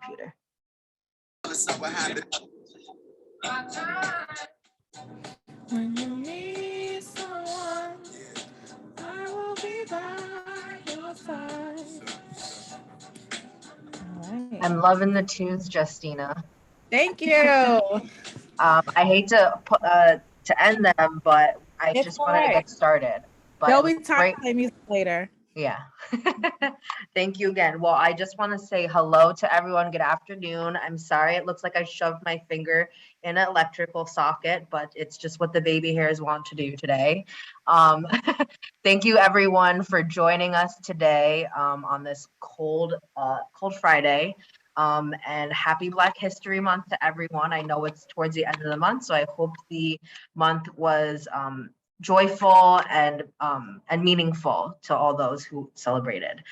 computer. When you need someone, I will be by your side. All right. I'm loving the tunes, Justina. Thank you. I hate to end them, but I It's just all wanted to right. get started. But There'll it be was time great. to play music later. Yeah. Thank you again. Well, I just want to say hello to everyone. Good afternoon. I'm sorry it looks like I shoved my finger in an electrical socket, but it's just what the baby hairs want to do today. Thank you everyone for joining us today on this cold Friday. And happy Black History Month to everyone. I know it's towards the end of the month, so I hope the month was joyful and meaningful to all those who celebrated.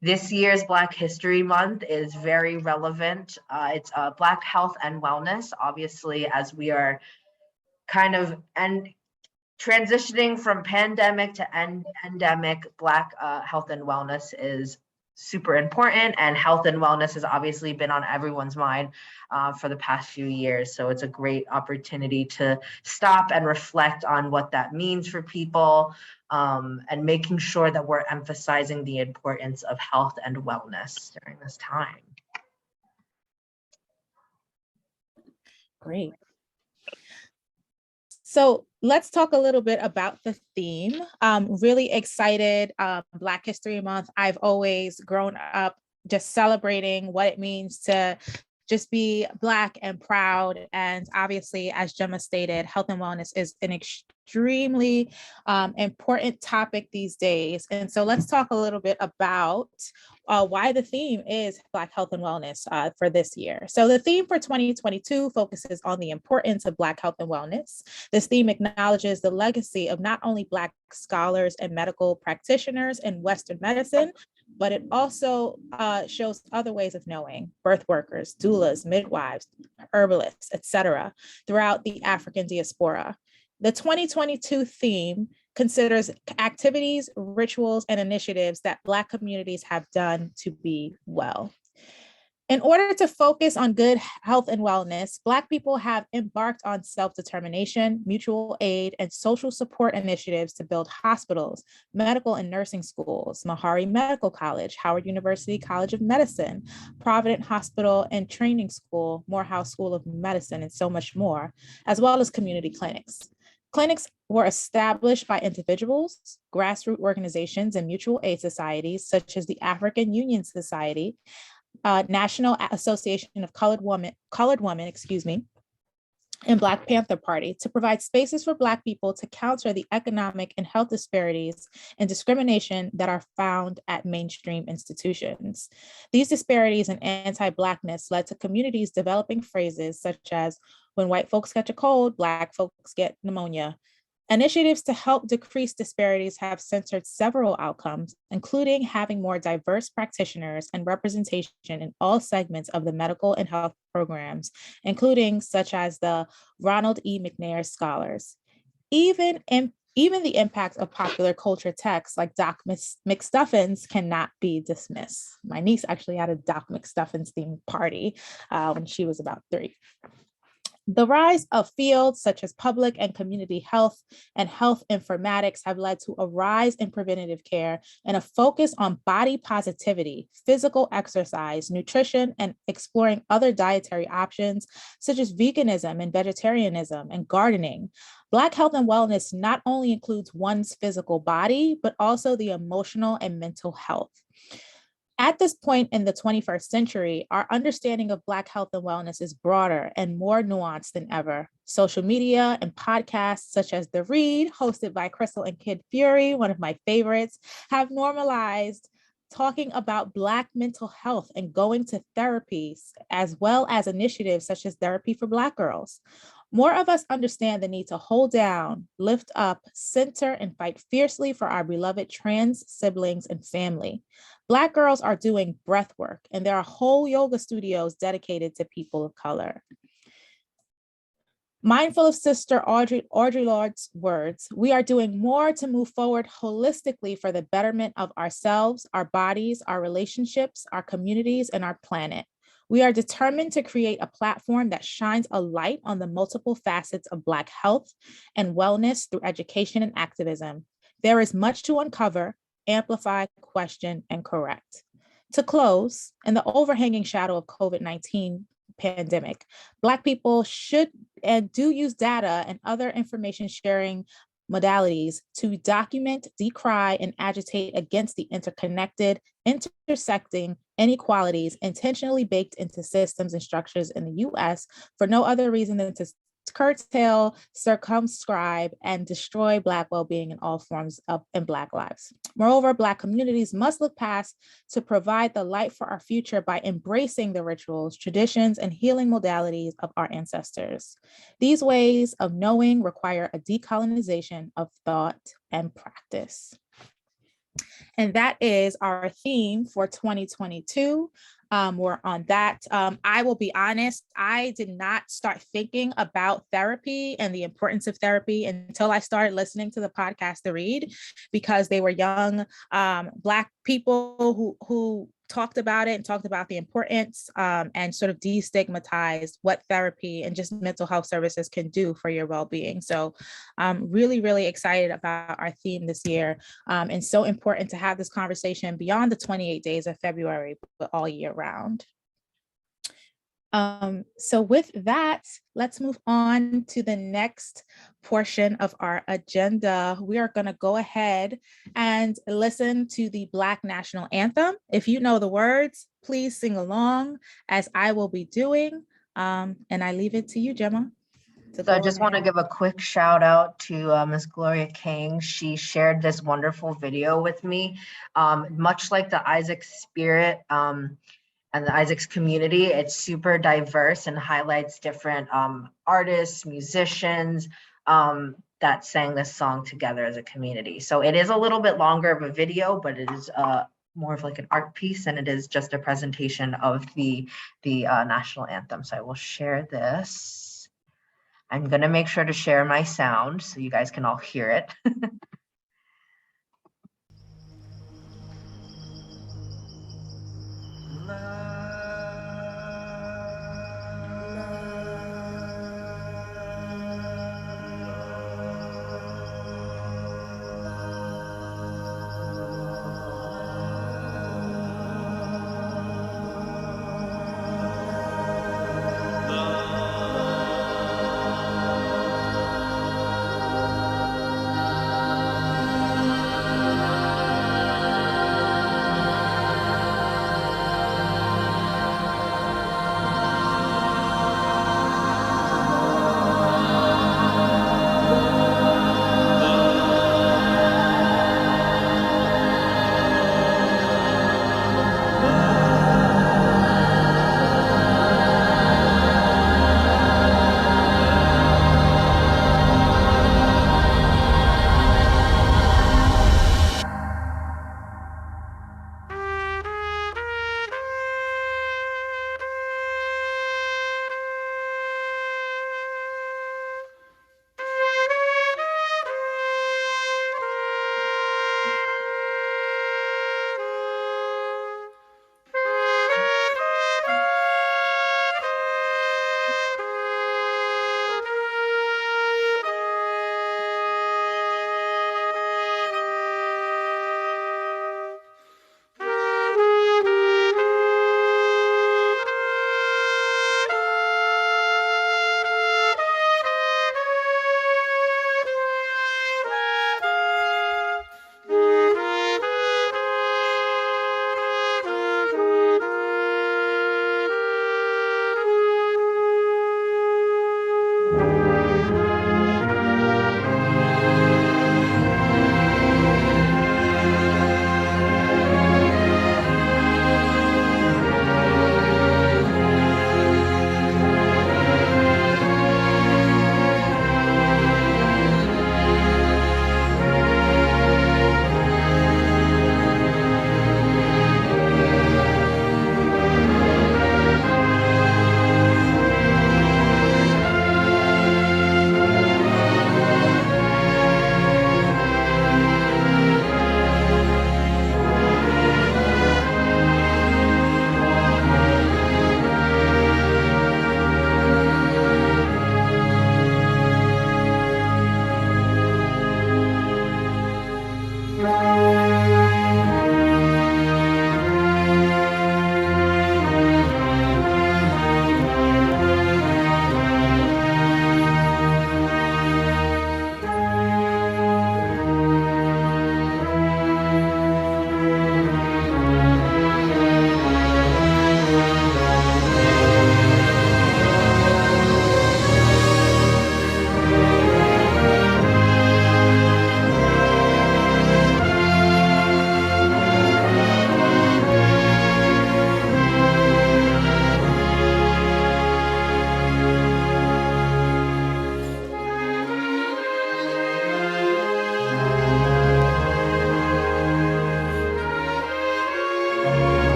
This year's Black History Month is very relevant. It's Black Health and Wellness, obviously, as we are kind of transitioning from pandemic to endemic. Black health and wellness is super important, and health and wellness has obviously been on everyone's mind for the past few years. So it's a great opportunity to stop and reflect on what that means for people, and making sure that we're emphasizing the importance of health and wellness during this time. Great. So let's talk a little bit about the theme. Really excited, Black History Month. I've always grown up just celebrating what it means to just be Black and proud. And obviously, as Gemma stated, health and wellness is an extremely important topic these days. And so let's talk a little bit about why the theme is Black health and wellness for this year. So the theme for 2022 focuses on the importance of Black health and wellness. This theme acknowledges the legacy of not only Black scholars and medical practitioners in Western medicine, but it also shows other ways of knowing: birth workers, doulas, midwives, herbalists, etc., throughout the African diaspora. The 2022 theme considers activities, rituals, and initiatives that Black communities have done to be well. In order to focus on good health and wellness, Black people have embarked on self-determination, mutual aid, and social support initiatives to build hospitals, medical and nursing schools, Meharry Medical College, Howard University College of Medicine, Providence Hospital and Training School, Morehouse School of Medicine, and so much more, as well as community clinics. Clinics were established by individuals, grassroots organizations, and mutual aid societies, such as the African Union Society, National Association of Colored Women, and Black Panther Party, to provide spaces for Black people to counter the economic and health disparities and discrimination that are found at mainstream institutions. These disparities and anti-Blackness led to communities developing phrases such as, "When white folks catch a cold, Black folks get pneumonia." Initiatives to help decrease disparities have centered several outcomes, including having more diverse practitioners and representation in all segments of the medical and health programs, including such as the Ronald E. McNair Scholars. Even the impact of popular culture texts like Doc McStuffins cannot be dismissed. My niece actually had a Doc McStuffins themed party when she was about 3. The rise of fields such as public and community health and health informatics have led to a rise in preventative care and a focus on body positivity, physical exercise, nutrition, and exploring other dietary options such as veganism and vegetarianism and gardening. Black health and wellness not only includes one's physical body, but also the emotional and mental health. At this point in the 21st century, our understanding of Black health and wellness is broader and more nuanced than ever. Social media and podcasts such as The Read, hosted by Crystal and Kid Fury, one of my favorites, have normalized talking about Black mental health and going to therapies, as well as initiatives such as Therapy for Black Girls. More of us understand the need to hold down, lift up, center, and fight fiercely for our beloved trans siblings and family. Black girls are doing breath work, and there are whole yoga studios dedicated to people of color. Mindful of Sister Audre Lorde's words, we are doing more to move forward holistically for the betterment of ourselves, our bodies, our relationships, our communities, and our planet. We are determined to create a platform that shines a light on the multiple facets of Black health and wellness through education and activism. There is much to uncover, amplify, question, and correct. To close, in the overhanging shadow of COVID-19 pandemic, Black people should and do use data and other information sharing modalities to document, decry, and agitate against the interconnected, intersecting inequalities intentionally baked into systems and structures in the US for no other reason than to curtail, circumscribe, and destroy Black well-being in all forms of and Black lives. Moreover, Black communities must look past to provide the light for our future by embracing the rituals, traditions, and healing modalities of our ancestors. These ways of knowing require a decolonization of thought and practice. And that is our theme for 2022. We're on that. I will be honest, I did not start thinking about therapy and the importance of therapy until I started listening to the podcast The Read, because they were young Black people who talked about it and talked about the importance and sort of destigmatized what therapy and just mental health services can do for your well-being. So I'm really, really excited about our theme this year, and so important to have this conversation beyond the 28 days of February, but all year round. So with that, let's move on to the next portion of our agenda. We are going to go ahead and listen to the Black National Anthem. If you know the words, please sing along, as I will be doing. And I leave it to you, Gemma. So I just want to give a quick shout out to Miss Gloria King. She shared this wonderful video with me. Much like the Isaac Spirit and the Isaacs community, it's super diverse and highlights different artists, musicians that sang this song together as a community. So it is a little bit longer of a video, but it is more of like an art piece, and it is just a presentation of the national anthem. So I will share this. I'm gonna make sure to share my sound so you guys can all hear it.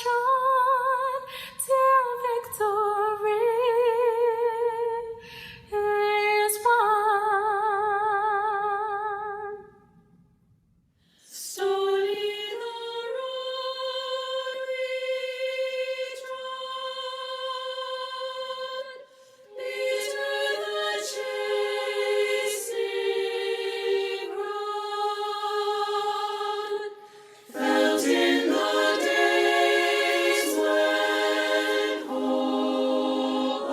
on till victory is won. Stony the road we trod, bitter the chasing rod, felt in the days when hope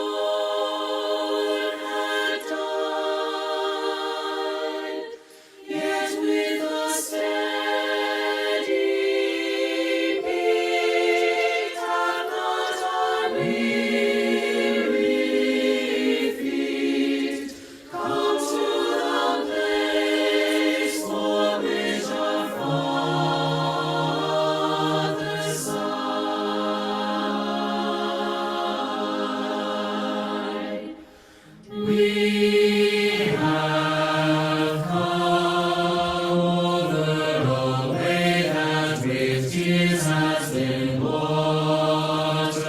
unborn had died. Yet with a steady beat have not our weary feet come to the place for which our fathers sighed. We have come over a way that with tears has been watered.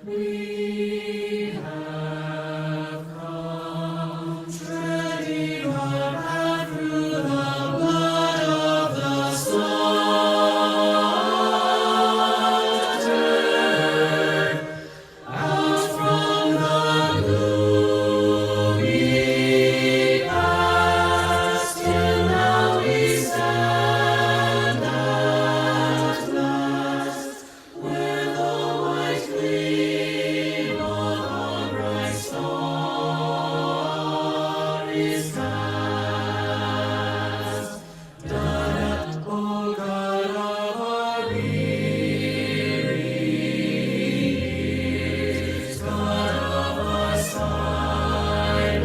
We have come treading our path through the blood of the slaughtered, out from the gloomy past, till now we stand at last, where the white gleam of our bright star is cast. Done at, O God of our wearies, God of our silent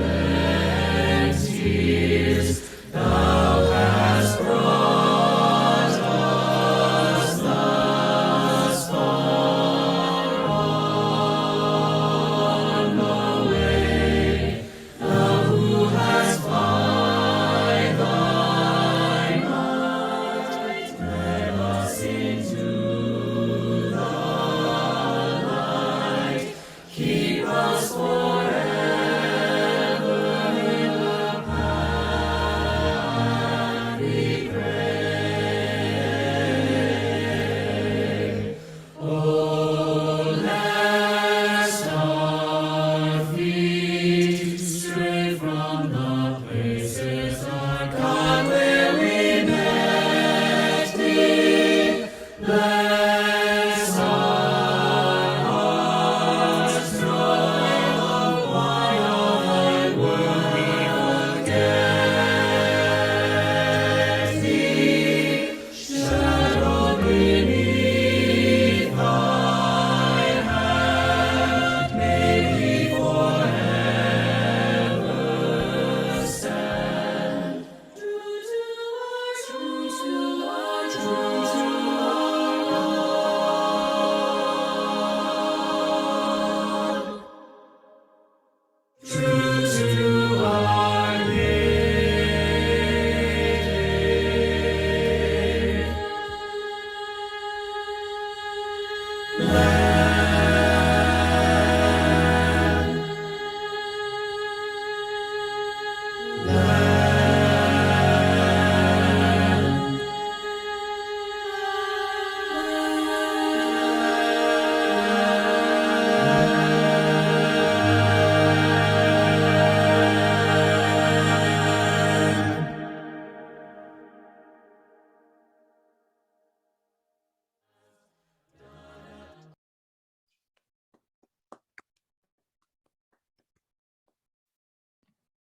tears, Thou hast brought us thus far on the way. Thou who hast by Thy might led us into the light, keep us forever in the path we pray. Oh, lest our feet stray from the places our God where we met Thee, bless our hearts, joy of wine of Thy word we forget Thee, shadowed beneath Thy hand, may we forever stand. True to our God. True to our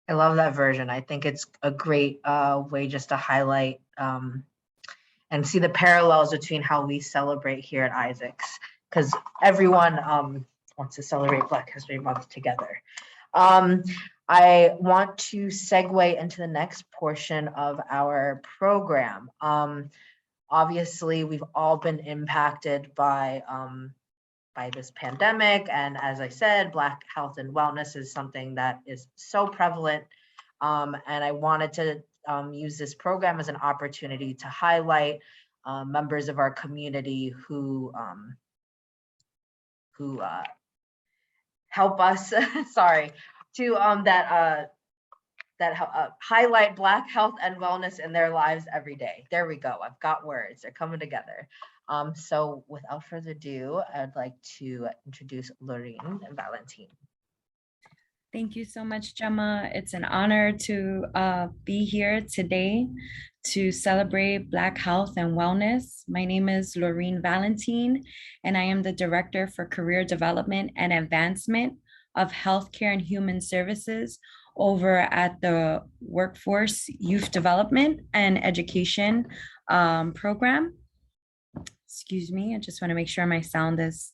I love that version. I think it's a great way just to highlight and see the parallels between how we celebrate here at Isaacs, because everyone wants to celebrate Black History Month together. I want to segue into the next portion of our program. Obviously, we've all been impacted by this pandemic. And as I said, Black health and wellness is something that is so prevalent. And I wanted to use this program as an opportunity to highlight members of our community who help us, sorry, to highlight Black health and wellness in their lives every day. There we go. I've got words. They're coming together. So without further ado, I'd like to introduce Lorene Valentine. Thank you so much, Gemma. It's an honor to be here today to celebrate Black health and wellness. My name is Lorene Valentine, and I am the Director for Career Development and Advancement of Healthcare and Human Services over at the Workforce Youth Development and Education program. Excuse me, I just want to make sure my sound is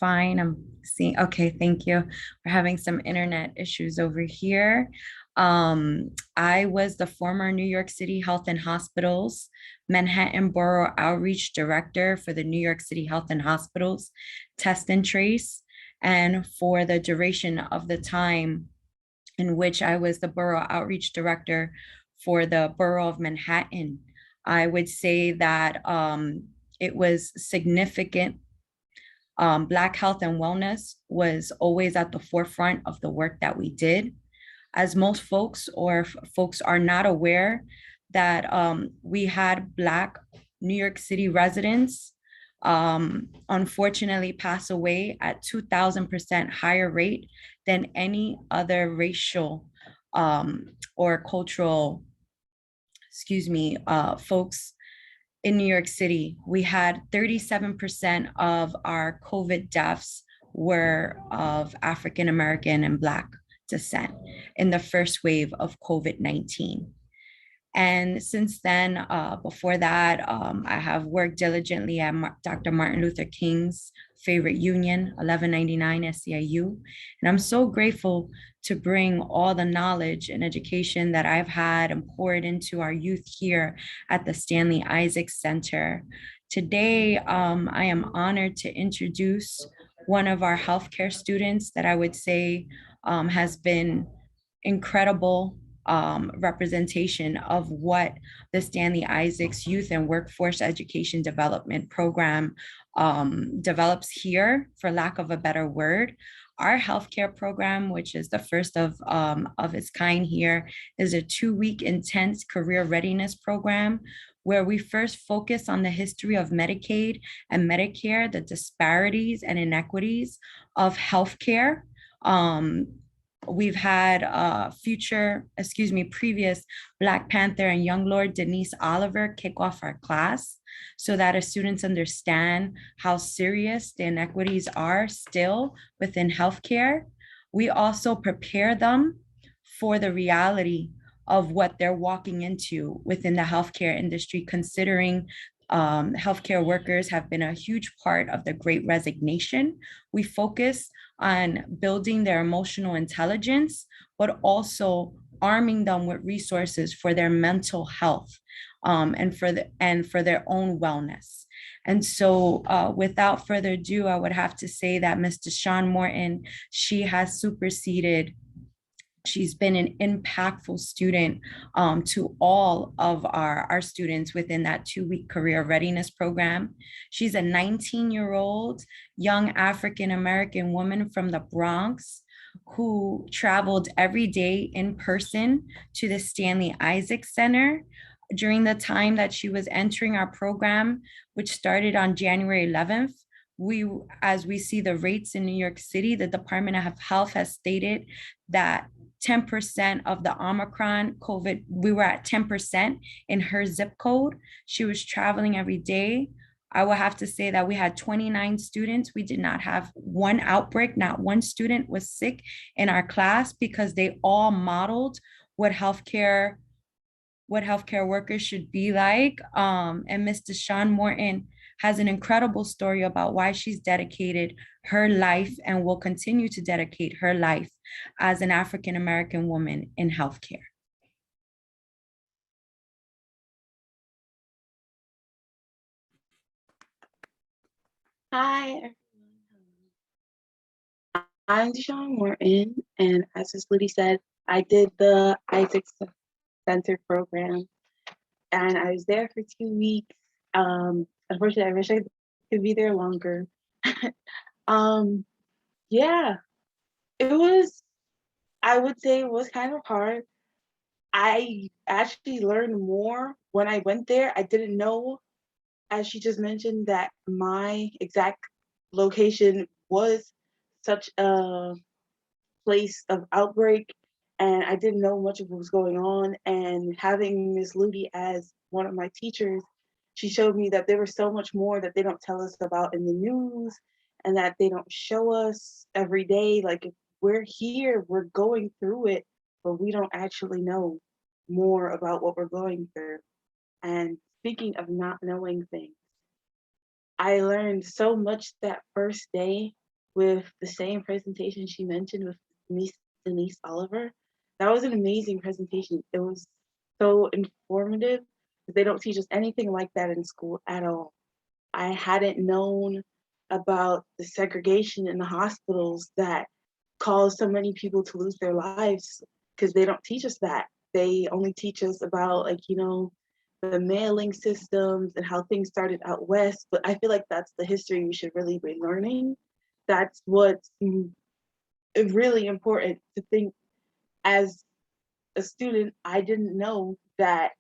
fine. I'm seeing, okay, thank you. We're having some internet issues over here. I was the former New York City Health and Hospitals Manhattan Borough Outreach Director for the New York City Health and Hospitals Test and Trace. And for the duration of the time in which I was the Borough Outreach Director for the Borough of Manhattan, I would say that it was significant. Black health and wellness was always at the forefront of the work that we did. As most folks are not aware that we had Black New York City residents unfortunately pass away at 2,000% higher rate than any other racial or cultural, folks in New York City. We had 37% of our COVID deaths were of African American and Black descent in the first wave of COVID-19. And since then, before that, I have worked diligently at Dr. Martin Luther King's favorite union, 1199 SEIU. And I'm so grateful to bring all the knowledge and education that I've had and poured into our youth here at the Stanley Isaacs Center. Today, I am honored to introduce one of our healthcare students that I would say has been incredible representation of what the Stanley Isaacs Youth and Workforce Education Development Program develops here, for lack of a better word. Our healthcare program, which is the first of its kind here, is a 2-week intense career readiness program where we first focus on the history of Medicaid and Medicare, the disparities and inequities of healthcare. We've had previous Black Panther and Young Lord Denise Oliver kick off our class so that our students understand how serious the inequities are still within healthcare. We also prepare them for the reality of what they're walking into within the healthcare industry, considering healthcare workers have been a huge part of the Great Resignation. We focus on building their emotional intelligence, but also arming them with resources for their mental health and for their own wellness. And so without further ado, I would have to say that Ms. Deshawn Morton, she has superseded. She's been an impactful student to all of our students within that 2-week career readiness program. She's a 19-year-old young African-American woman from the Bronx who traveled every day in person to the Stanley Isaacs Center during the time that she was entering our program, which started on January 11th. As we see the rates in New York City, the Department of Health has stated that 10% of the Omicron COVID, we were at 10% in her zip code. She was traveling every day. I will have to say that we had 29 students. We did not have one outbreak. Not one student was sick in our class because they all modeled what healthcare workers should be like. And Ms. Deshawn Morton has an incredible story about why she's dedicated her life and will continue to dedicate her life as an African-American woman in healthcare. Hi, everyone. I'm Deshawn Morton, and as Ms. Liddy said, I did the Isaacs Center program, and I was there for 2 weeks. Unfortunately, I wish I could be there longer. um, yeah, it was, I would say it was kind of hard. I actually learned more when I went there. I didn't know, as she just mentioned, that my exact location was such a place of outbreak, and I didn't know much of what was going on. And having Miss Ludi as one of my teachers, she showed me that there was so much more that they don't tell us about in the news, and that they don't show us every day. Like, if we're here, we're going through it, but we don't actually know more about what we're going through. And speaking of not knowing things, I learned so much that first day with the same presentation she mentioned with Miss Denise Oliver. That was an amazing presentation. It was so informative. They don't teach us anything like that in school at all. I hadn't known about the segregation in the hospitals that caused so many people to lose their lives, because they don't teach us that. They only teach us about, like, the mailing systems and how things started out west. But I feel like that's the history we should really be learning. That's what's really important to think. As a student, I didn't know that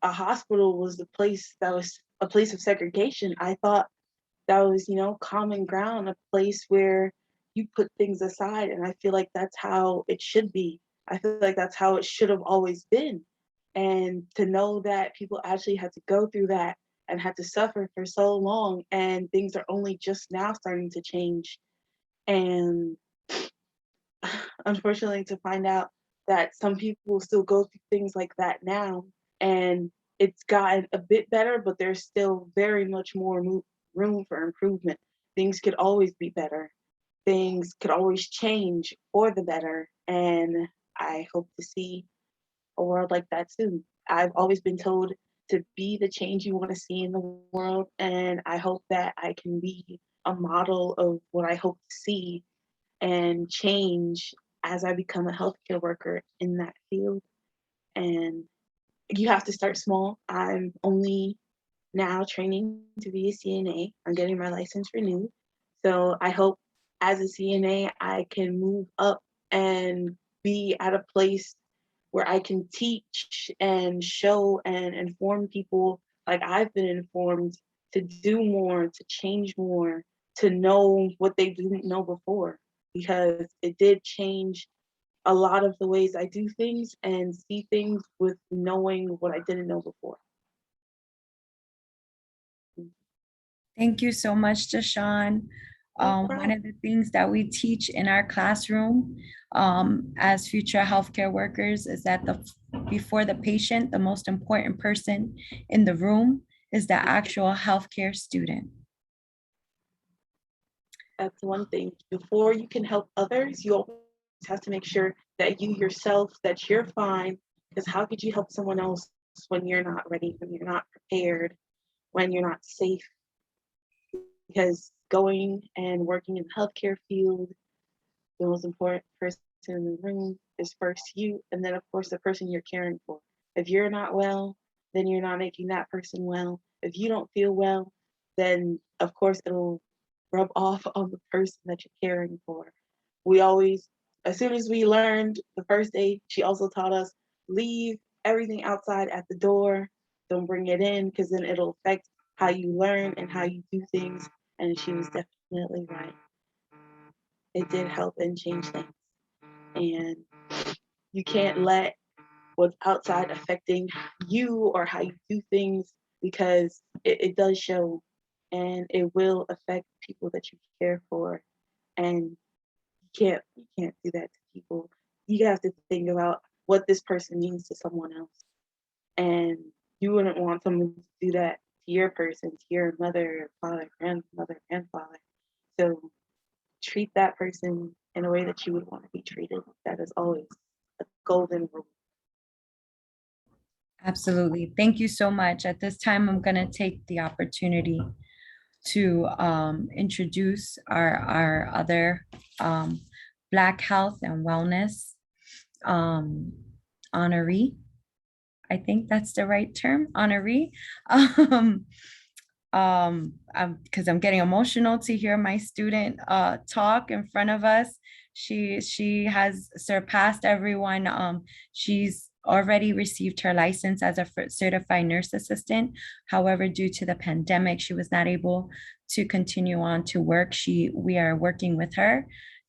a hospital was the place that was a place of segregation. I thought that was, common ground, a place where you put things aside. And I feel like that's how it should be. I feel like that's how it should have always been. And to know that people actually had to go through that and had to suffer for so long, and things are only just now starting to change. And unfortunately, to find out that some people still go through things like that now, and it's gotten a bit better, but there's still very much more room for improvement. Things could always be better. Things could always change for the better. And I hope to see a world like that soon. I've always been told to be the change you want to see in the world. And I hope that I can be a model of what I hope to see and change as I become a healthcare worker in that field. And you have to start small. I'm only now training to be a CNA. I'm getting my license renewed. So I hope as a CNA, I can move up and be at a place where I can teach and show and inform people like I've been informed, to do more, to change more, to know what they didn't know before, because it did change a lot of the ways I do things and see things with knowing what I didn't know before. Thank you so much, Deshawn. No One problem. of the things that we teach in our classroom as future healthcare workers is that before the patient, the most important person in the room is the actual healthcare student. That's one thing. Before you can help others, you always have to make sure that you yourself, that you're fine. Because how could you help someone else when you're not ready, when you're not prepared, when you're not safe? Because going and working in the healthcare field, the most important person in the room is first you, and then of course the person you're caring for. If you're not well, then you're not making that person well. If you don't feel well, then of course it'll rub off on the person that you're caring for. We always, as soon as we learned the first day, she also taught us, leave everything outside at the door. Don't bring it in, because then it'll affect how you learn and how you do things. And she was definitely right. It did help and change things. And you can't let what's outside affecting you or how you do things, because it does show, and it will affect people that you care for. And you can't do that to people. You have to think about what this person means to someone else. And you wouldn't want someone to do that to your person, to your mother, father, grandmother, grandfather. So treat that person in a way that you would want to be treated. That is always a golden rule. Absolutely. Thank you so much. At this time, I'm going to take the opportunity to introduce our other Black Health and Wellness honoree. I think that's the right term, honoree. Because I'm getting emotional to hear my student talk in front of us. She has surpassed everyone. She's already received her license as a certified nurse assistant. However, due to the pandemic, she was not able to continue on to work. We are working with her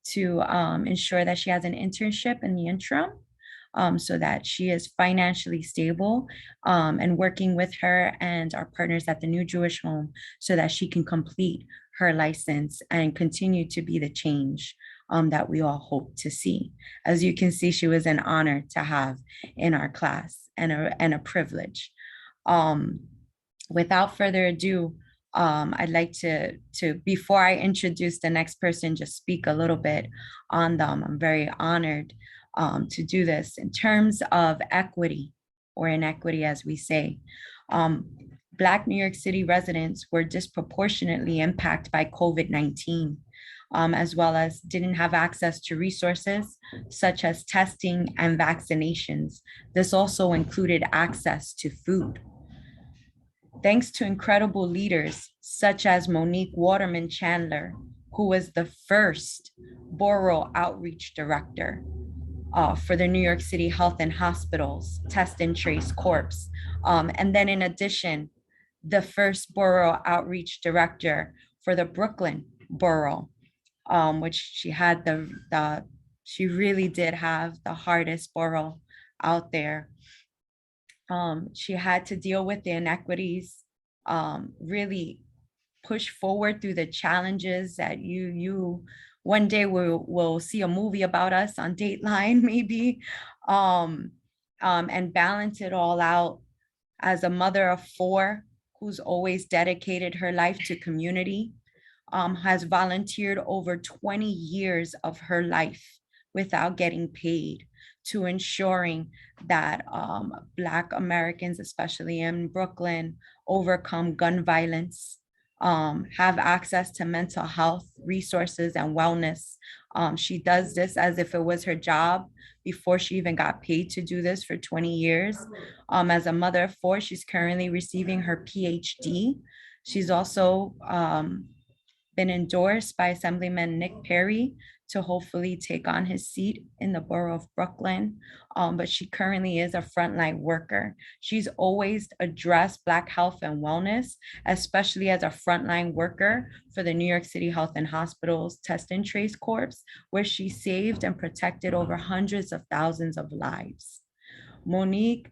to ensure that she has an internship in the interim, so that she is financially stable, and working with her and our partners at the New Jewish Home so that she can complete her license and continue to be the change that we all hope to see. As you can see, she was an honor to have in our class and a privilege. Without further ado, I'd like to, before I introduce the next person, just speak a little bit on them. I'm very honored to do this. In terms of equity, or inequity, as we say, Black New York City residents were disproportionately impacted by COVID-19, as well as didn't have access to resources such as testing and vaccinations. This also included access to food. Thanks to incredible leaders such as Monique Waterman Chandler, who was the first borough outreach director for the New York City Health and Hospitals Test and Trace Corps. And then in addition, the first borough outreach director for the Brooklyn borough, which she had she really did have the hardest borough out there. She had to deal with the inequities, really push forward through the challenges that you one day we'll see a movie about us on Dateline, maybe, and balance it all out as a mother of 4 who's always dedicated her life to community, has volunteered over 20 years of her life without getting paid to ensuring that Black Americans, especially in Brooklyn, overcome gun violence, have access to mental health resources and wellness. She does this as if it was her job before she even got paid to do this for 20 years. As a mother of 4, she's currently receiving her PhD. She's also been endorsed by Assemblyman Nick Perry to hopefully take on his seat in the borough of Brooklyn. But she currently is a frontline worker. She's always addressed Black health and wellness, especially as a frontline worker for the New York City Health and Hospitals Test and Trace Corps, where she saved and protected over hundreds of thousands of lives. Monique,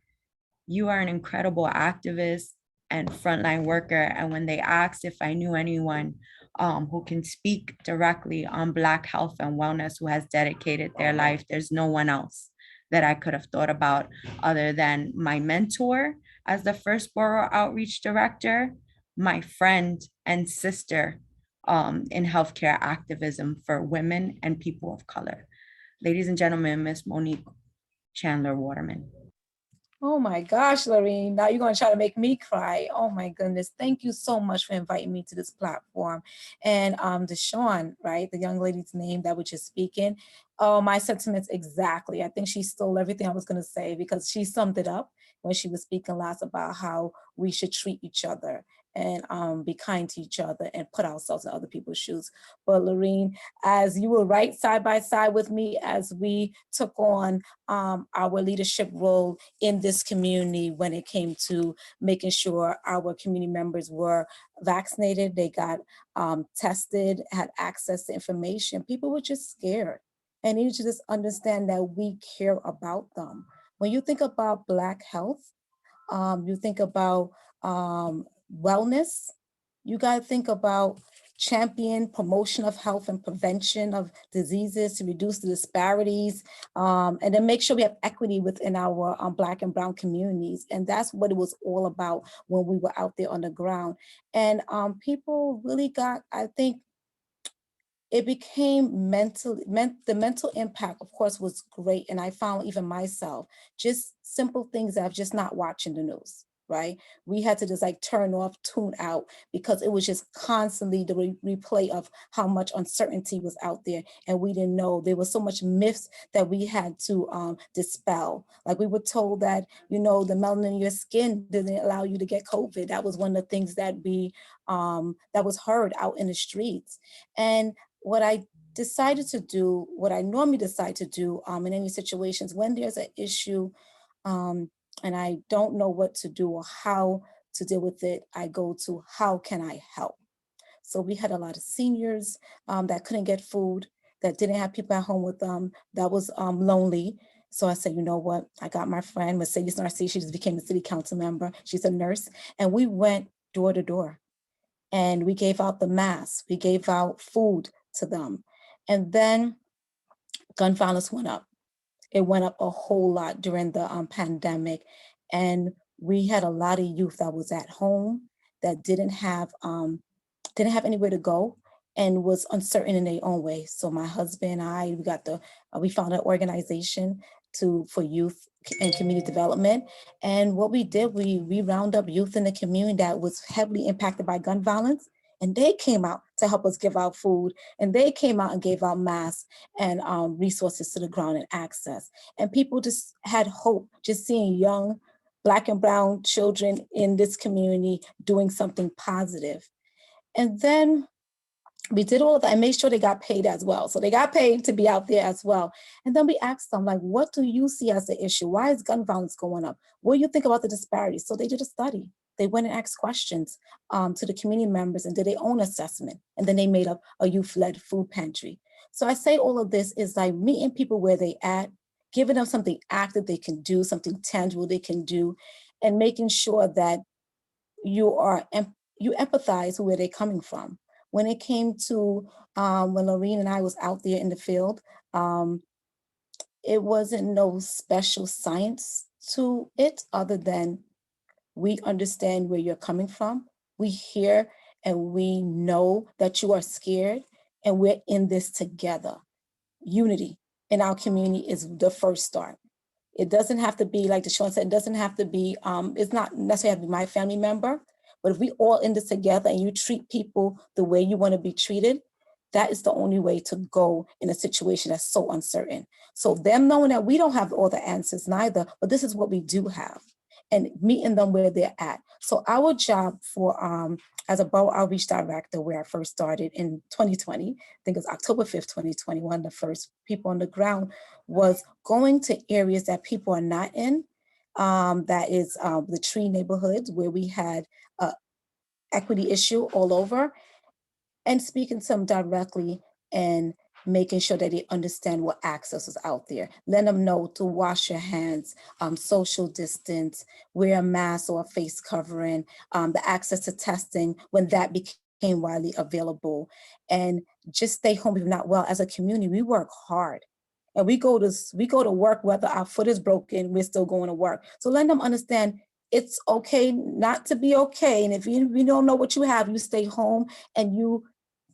you are an incredible activist and frontline worker. And when they asked if I knew anyone who can speak directly on Black health and wellness, who has dedicated their life, there's no one else that I could have thought about other than my mentor as the first borough outreach director, my friend and sister in healthcare activism for women and people of color. Ladies and gentlemen, Miss Monique Chandler Waterman. Oh my gosh, Lorene, now you're going to try to make me cry. Oh my goodness. Thank you so much for inviting me to this platform. And Deshawn, right, the young lady's name that was just speaking, my sentiments exactly. I think she stole everything I was going to say because she summed it up when she was speaking last about how we should treat each other and be kind to each other and put ourselves in other people's shoes. But Lorene, as you were right side by side with me as we took on our leadership role in this community when it came to making sure our community members were vaccinated, they got tested, had access to information. People were just scared and needed to just understand that we care about them. When you think about Black health, you think about wellness, you got to think about champion promotion of health and prevention of diseases to reduce the disparities, and then make sure we have equity within our Black and Brown communities. And that's what it was all about when we were out there on the ground. And people really got, I think, it became the mental impact, of course, was great. And I found even myself, just simple things of just not watching the news. right? We had to just like turn off, tune out, because it was just constantly the replay of how much uncertainty was out there. And we didn't know, there was so much myths that we had to dispel. Like we were told that, the melanin in your skin didn't allow you to get COVID. That was one of the things that that was heard out in the streets. And what I decided to do, what I normally decide to do in any situations when there's an issue, and I don't know what to do or how to deal with it, I go to how can I help? So we had a lot of seniors that couldn't get food, that didn't have people at home with them, that was lonely. So I said, you know what? I got my friend, Mercedes Narcisse, she just became a city council member. She's a nurse. And we went door to door and we gave out the masks. We gave out food to them. And then gun violence went up. It went up a whole lot during the pandemic. And we had a lot of youth that was at home that didn't have anywhere to go and was uncertain in their own way. So my husband and I, we found an organization for youth and community development. And what we did, we round up youth in the community that was heavily impacted by gun violence. And they came out to help us give out food. And they came out and gave out masks and resources to the ground and access. And people just had hope, just seeing young Black and brown children in this community doing something positive. And then we did all of that and made sure they got paid as well. So they got paid to be out there as well. And then we asked them, like, what do you see as the issue? Why is gun violence going up? What do you think about the disparities? So they did a study. They went and asked questions to the community members and did their own assessment. And then they made up a youth-led food pantry. So I say all of this is like meeting people where they at, giving them something active they can do, something tangible they can do, and making sure that you empathize where they're coming from. When it came to when Lorene and I was out there in the field, it wasn't no special science to it other than we understand where you're coming from. We hear and we know that you are scared and we're in this together. Unity in our community is the first start. It doesn't have to be, like Deshawn said, it doesn't have to be, it's not necessarily have to be my family member, but if we all in this together and you treat people the way you want to be treated, that is the only way to go in a situation that's so uncertain. So them knowing that we don't have all the answers neither, but this is what we do have, and meeting them where they're at. So our job for as a Borough Outreach Director, where I first started in 2020, I think it was October 5th, 2021, the first people on the ground, was going to areas that people are not in. That is the Tree neighborhoods where we had equity issue all over, and speaking to them directly and making sure that they understand what access is out there. Let them know to wash your hands, social distance, wear a mask or a face covering, the access to testing when that became widely available, and just stay home if you're not well. As a community, we work hard. And we go to work, whether our foot is broken, we're still going to work. So let them understand it's okay not to be okay. And if you don't know what you have, you stay home and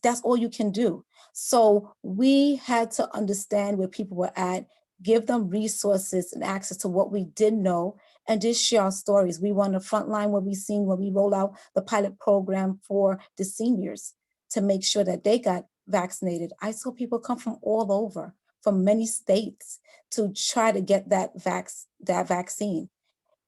that's all you can do. So we had to understand where people were at, give them resources and access to what we didn't know, and just share our stories. We were on the front line when we roll out the pilot program for the seniors to make sure that they got vaccinated. I saw people come from all over, from many states, to try to get that vaccine.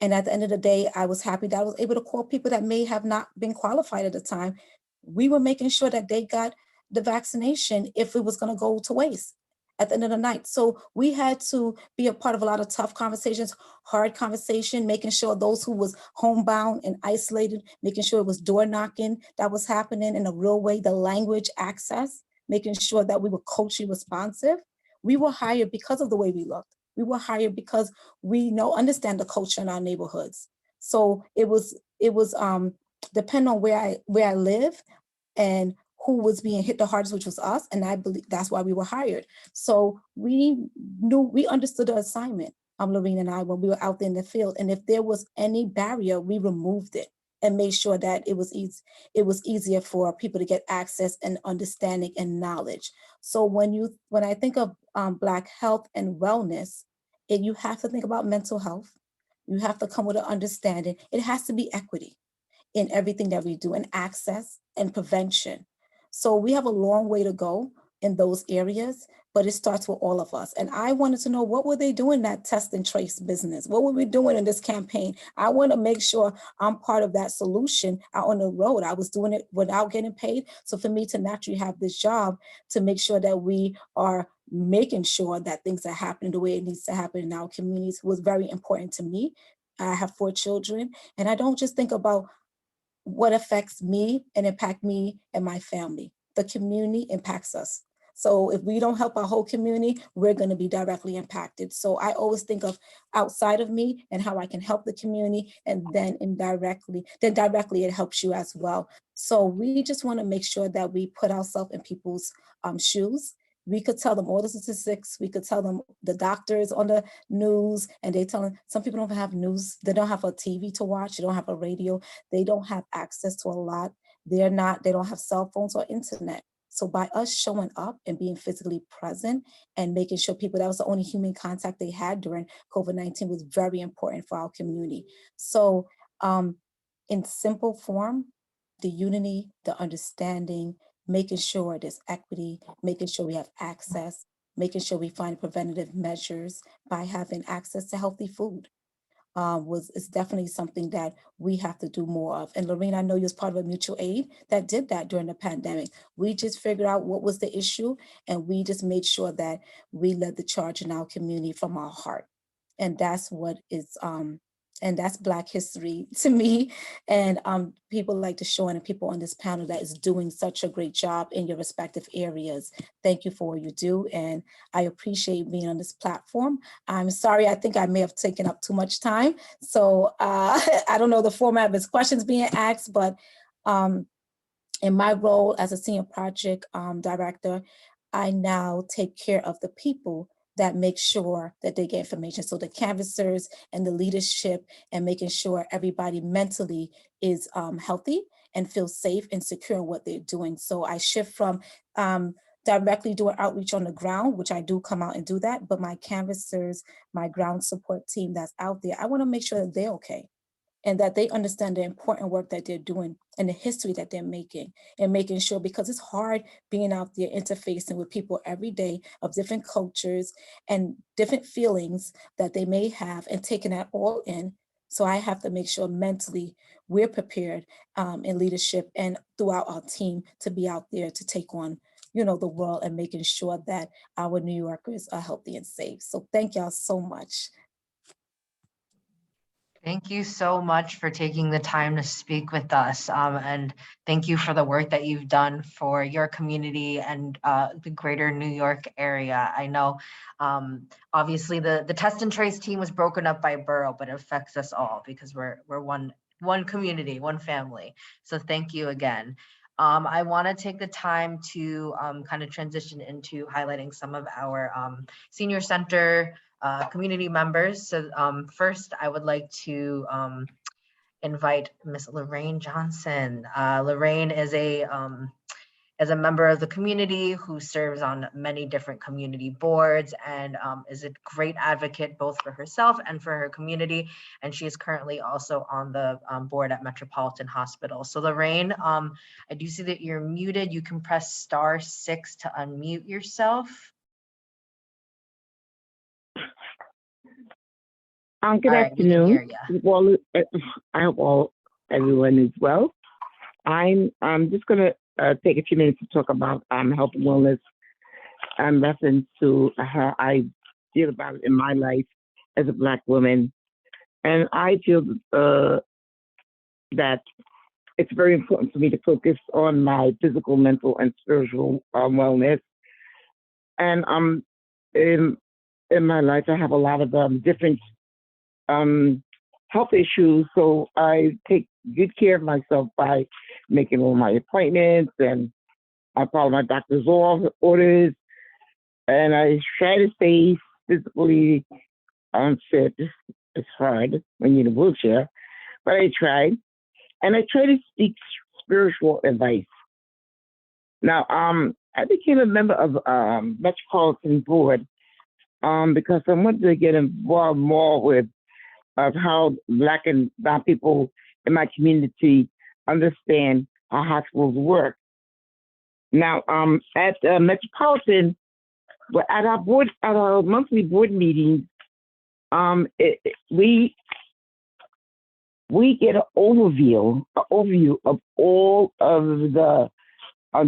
And at the end of the day, I was happy that I was able to call people that may have not been qualified at the time. We were making sure that they got the vaccination if it was going to go to waste at the end of the night. So we had to be a part of a lot of tough conversations, hard conversation, making sure those who was homebound and isolated, making sure it was door knocking that was happening in a real way, the language access, making sure that we were culturally responsive. We were hired because of the way we looked. We were hired because we understand the culture in our neighborhoods. So it was depending on where I live and who was being hit the hardest, which was us. And I believe that's why we were hired. So we understood the assignment, Lorene and I, when we were out there in the field. And if there was any barrier, we removed it and made sure that it was easier for people to get access and understanding and knowledge. So when I think of Black health and wellness, you have to think about mental health. You have to come with an understanding. It has to be equity in everything that we do, and access and prevention. So we have a long way to go in those areas, but it starts with all of us. And I wanted to know, what were they doing in that test and trace business? What were we doing in this campaign? I want to make sure I'm part of that solution out on the road. I was doing it without getting paid. So for me to naturally have this job to make sure that we are making sure that things are happening the way it needs to happen in our communities was very important to me. I have 4 children, and I don't just think about what affects me and impact me and my family. The community impacts us. So if we don't help our whole community, we're going to be directly impacted. So I always think of outside of me and how I can help the community, and then directly it helps you as well. So we just want to make sure that we put ourselves in people's shoes. We could tell them all the statistics. We could tell them the doctors on the news, and they tell them some people don't have news. They don't have a TV to watch. They don't have a radio. They don't have access to a lot. They don't have cell phones or internet. So by us showing up and being physically present and making sure people, that was the only human contact they had during COVID-19, was very important for our community. So in simple form, the unity, the understanding, making sure there's equity, making sure we have access, making sure we find preventative measures by having access to healthy food. Is definitely something that we have to do more of. And Lorraine, I know you was part of a mutual aid that did that during the pandemic. We just figured out what was the issue, and we just made sure that we led the charge in our community from our heart. And that's what is, and that's Black history to me. And people like Deshawn and people on this panel that is doing such a great job in your respective areas. Thank you for what you do. And I appreciate being on this platform. I'm sorry, I think I may have taken up too much time. So I don't know the format of his questions being asked, but in my role as a senior project director, I now take care of the people that make sure that they get information. So the canvassers and the leadership, and making sure everybody mentally is healthy and feels safe and secure in what they're doing. So I shift from directly doing outreach on the ground, which I do come out and do that, but my canvassers, my ground support team that's out there, I wanna make sure that they're okay, and that they understand the important work that they're doing and the history that they're making, and making sure, because it's hard being out there interfacing with people every day of different cultures and different feelings that they may have, and taking that all in. So I have to make sure mentally we're prepared in leadership and throughout our team to be out there to take on, the world, and making sure that our New Yorkers are healthy and safe. So thank y'all so much. Thank you so much for taking the time to speak with us. And thank you for the work that you've done for your community and the greater New York area. I know, obviously, the test and trace team was broken up by borough, but it affects us all because we're one community, one family. So thank you again. I want to take the time to kind of transition into highlighting some of our senior center community members. So first, I would like to invite Miss Lorraine Johnson. Lorraine is a member of the community who serves on many different community boards, and is a great advocate both for herself and for her community. And she is currently also on the board at Metropolitan Hospital. So Lorraine, I do see that you're muted. You can press *6 to unmute yourself. Good All right, we can hear afternoon. ya. Well, I hope everyone is well. I'm just going to take a few minutes to talk about health and wellness in reference to how I feel about it in my life as a Black woman. And I feel that it's very important for me to focus on my physical, mental, and spiritual wellness. And in my life, I have a lot of different health issues, so I take good care of myself by making all my appointments, and I follow my doctor's orders, and I try to stay physically fit. It's hard when you're in a wheelchair, but I try, and I try to seek spiritual advice. Now, I became a member of Metropolitan Board because I wanted to get involved more with of how Black and Brown people in my community understand how hospitals work. Now, at Metropolitan, at our monthly board meetings, we get an overview of all of the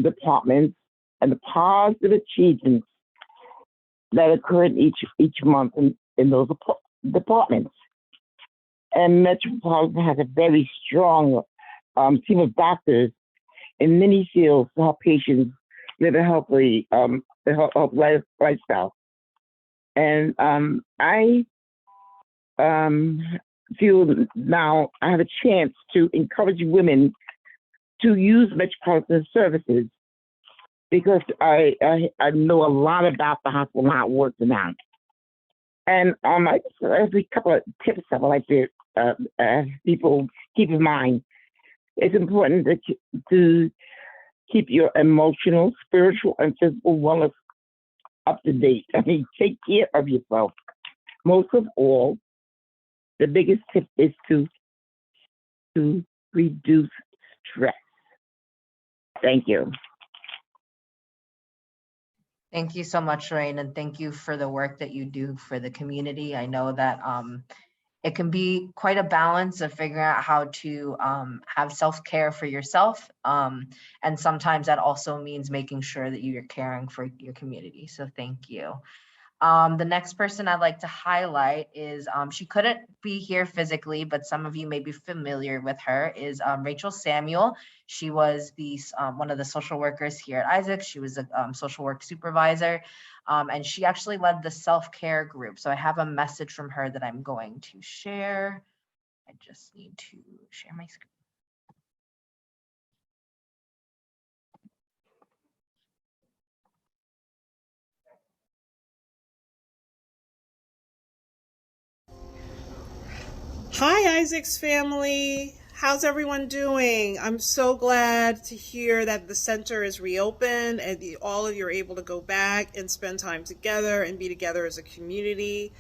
departments and the positive achievements that occur in each month in those departments. And Metropolitan has a very strong team of doctors in many fields to help patients live a healthy lifestyle. And I feel now I have a chance to encourage women to use Metropolitan services because I know a lot about the hospital and how it works now. And I have a couple of tips I would like to people keep in mind. It's important to keep your emotional, spiritual, and physical wellness up to date. I mean, take care of yourself. Most of all, the biggest tip is to reduce stress. Thank you. Thank you so much, Lorraine, and thank you for the work that you do for the community. I know that it can be quite a balance of figuring out how to have self-care for yourself. And sometimes that also means making sure that you're caring for your community. So thank you. The next person I'd like to highlight is, she couldn't be here physically, but some of you may be familiar with her, is Rachel Samuel. She was one of the social workers here at Isaac. She was a social work supervisor, and she actually led the self-care group. So I have a message from her that I'm going to share. I just need to share my screen. Hi, Isaac's family. How's everyone doing? I'm so glad to hear that the center is reopened and all of you are able to go back and spend time together and be together as a community.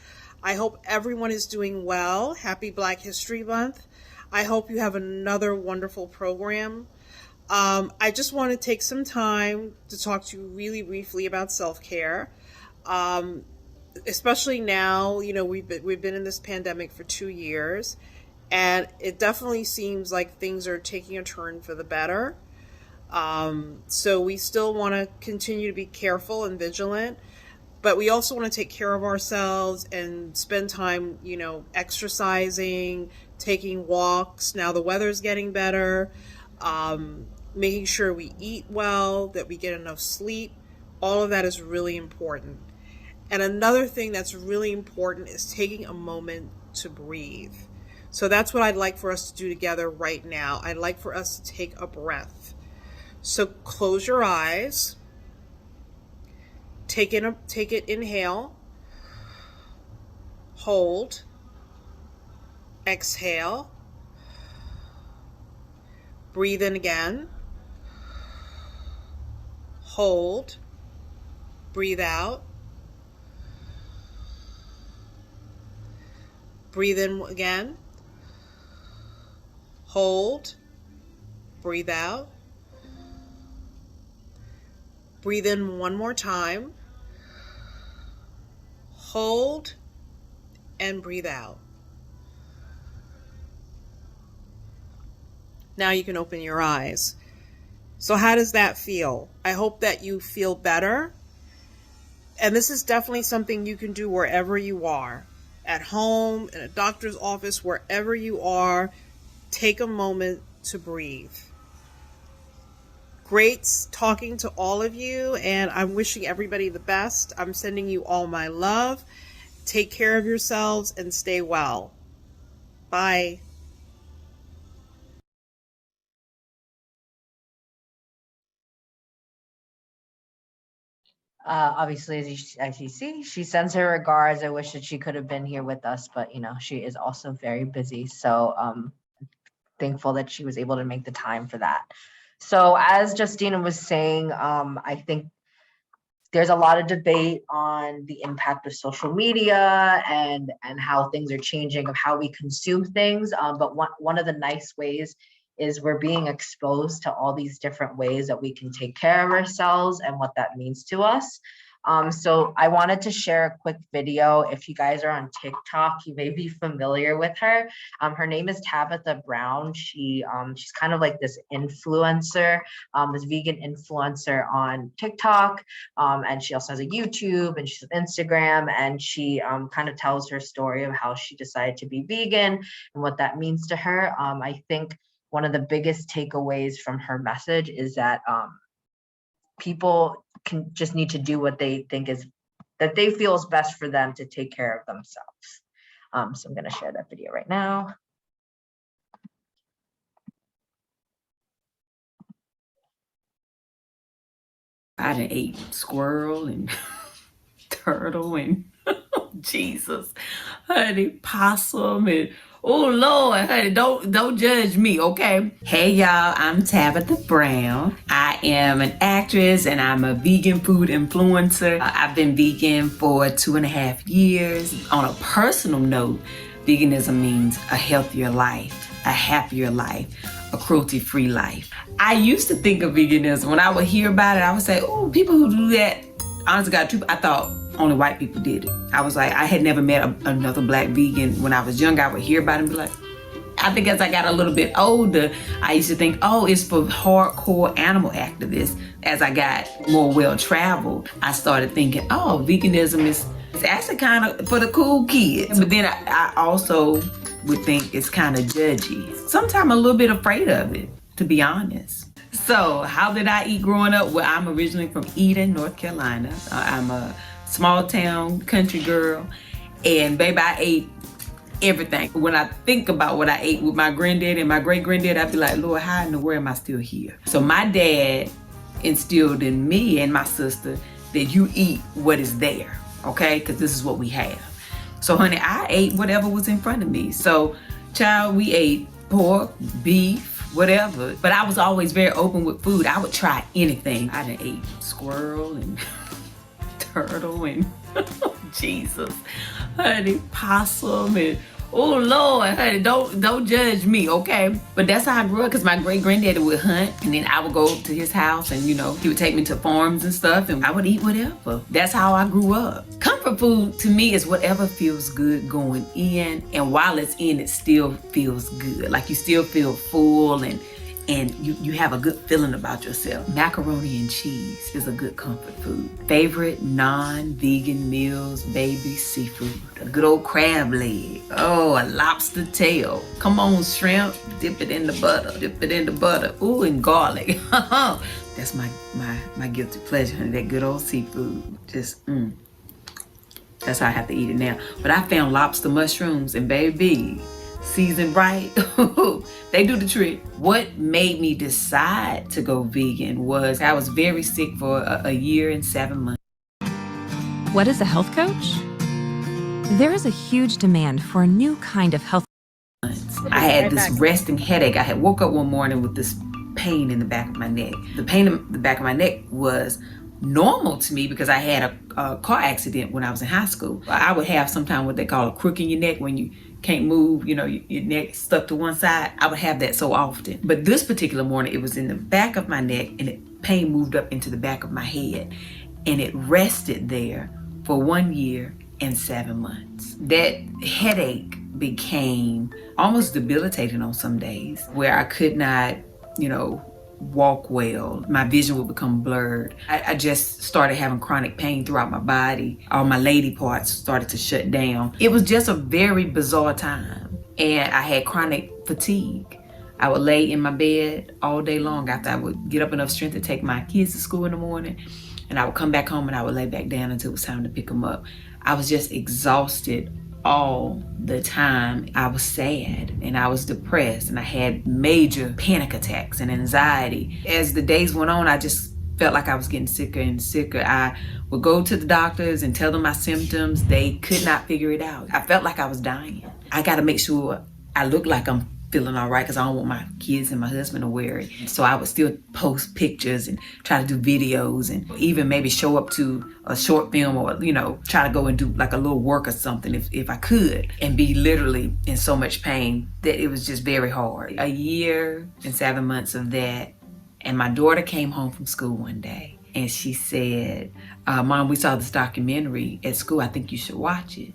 I hope everyone is doing well. Happy Black History Month. I hope you have another wonderful program. I just want to take some time to talk to you really briefly about self-care. Especially now, you know, we've been in this pandemic for 2 years, and it definitely seems like things are taking a turn for the better. So we still want to continue to be careful and vigilant, but we also want to take care of ourselves and spend time, you know, exercising, taking walks. Now the weather's getting better, making sure we eat well, that we get enough sleep. All of that is really important. And another thing that's really important is taking a moment to breathe. So that's what I'd like for us to do together right now. I'd like for us to take a breath. So close your eyes. Take it, inhale. Hold. Exhale. Breathe in again. Hold. Breathe out. Breathe in again. Hold. Breathe out. Breathe in one more time. Hold and breathe out. Now you can open your eyes. So how does that feel? I hope that you feel better. And this is definitely something you can do wherever you are. At home, in a doctor's office, wherever you are, take a moment to breathe. Great talking to all of you, and I'm wishing everybody the best. I'm sending you all my love. Take care of yourselves and stay well. Bye. Obviously, as you see, she sends her regards. I wish that she could have been here with us, but you know, she is also very busy. So thankful that she was able to make the time for that. So as Justina was saying, I think there's a lot of debate on the impact of social media and how things are changing of how we consume things. But one of the nice ways is we're being exposed to all these different ways that we can take care of ourselves and what that means to us. So I wanted to share a quick video. If you guys are on TikTok, you may be familiar with her. Her name is Tabitha Brown. She's kind of like this influencer, this vegan influencer on TikTok. And she also has a YouTube and she's on Instagram, and she kind of tells her story of how she decided to be vegan and what that means to her. I think one of the biggest takeaways from her message is that people can just need to do what they think is that they feel is best for them to take care of themselves. So I'm going to share that video right now. I done ate squirrel and turtle and Jesus, honey, possum and oh Lord, honey, don't judge me, okay? Hey y'all, I'm Tabitha Brown. I am an actress and I'm a vegan food influencer. I've been vegan for 2.5 years. On a personal note, veganism means a healthier life, a happier life, a cruelty-free life. I used to think of veganism, when I would hear about it, I would say, oh, people who do that, honestly, God, I thought only white people did it. I was like, I had never met another black vegan. When I was young, I would hear about it and be like, I think as I got a little bit older, I used to think, oh, it's for hardcore animal activists. As I got more well-traveled, I started thinking, oh, veganism is actually kind of for the cool kids. But then I also would think it's kind of judgy. Sometimes a little bit afraid of it, to be honest. So how did I eat growing up? Well, I'm originally from Eden, North Carolina. I'm a small town country girl, and baby, I ate everything. When I think about what I ate with my granddad and my great granddad, I'd be like, Lord, how in the world am I still here? So my dad instilled in me and my sister that you eat what is there, okay? Because this is what we have. So honey, I ate whatever was in front of me. So child, we ate pork, beef, whatever. But I was always very open with food. I would try anything. I done ate squirrel and turtle and Jesus, honey, possum and oh Lord, honey, don't judge me, okay? But that's how I grew up, because my great granddaddy would hunt, and then I would go to his house, and you know, he would take me to farms and stuff, and I would eat whatever. That's how I grew up. Comfort food to me is whatever feels good going in, and while it's in, it still feels good. Like you still feel full and you have a good feeling about yourself. Macaroni and cheese is a good comfort food. Favorite non-vegan meals, baby, seafood. A good old crab leg. Oh, a lobster tail. Come on, shrimp, dip it in the butter. Dip it in the butter. Ooh, and garlic. That's my guilty pleasure, honey, that good old seafood. Just, That's how I have to eat it now. But I found lobster mushrooms, and baby, seasoned right, they do the trick. What made me decide to go vegan was I was very sick for a year and 7 months. What is a health coach? There is a huge demand for a new kind of health. I had this resting headache. I had woke up one morning with this pain in the back of my neck. The pain in the back of my neck was normal to me because I had a car accident when I was in high school. I would have sometimes what they call a crook in your neck when you can't move, you know, your neck stuck to one side. I would have that so often. But this particular morning, it was in the back of my neck, and the pain moved up into the back of my head, and it rested there for 1 year and 7 months. That headache became almost debilitating on some days, where I could not, you know, walk well. My vision would become blurred. I just started having chronic pain throughout my body. All my lady parts started to shut down. It was just a very bizarre time. And I had chronic fatigue. I would lay in my bed all day long after I would get up enough strength to take my kids to school in the morning. And I would come back home and I would lay back down until it was time to pick them up. I was just exhausted all the time. I was sad and I was depressed, and I had major panic attacks and anxiety. As the days went on, I just felt like I was getting sicker and sicker. I would go to the doctors and tell them my symptoms. They could not figure it out. I felt like I was dying. I got to make sure I look like I'm feeling all right because I don't want my kids and my husband to wear it. So I would still post pictures and try to do videos and even maybe show up to a short film or, try to go and do like a little work or something if I could, and be literally in so much pain that it was just very hard. A year and 7 months of that. And my daughter came home from school one day and she said, Mom, we saw this documentary at school. I think you should watch it.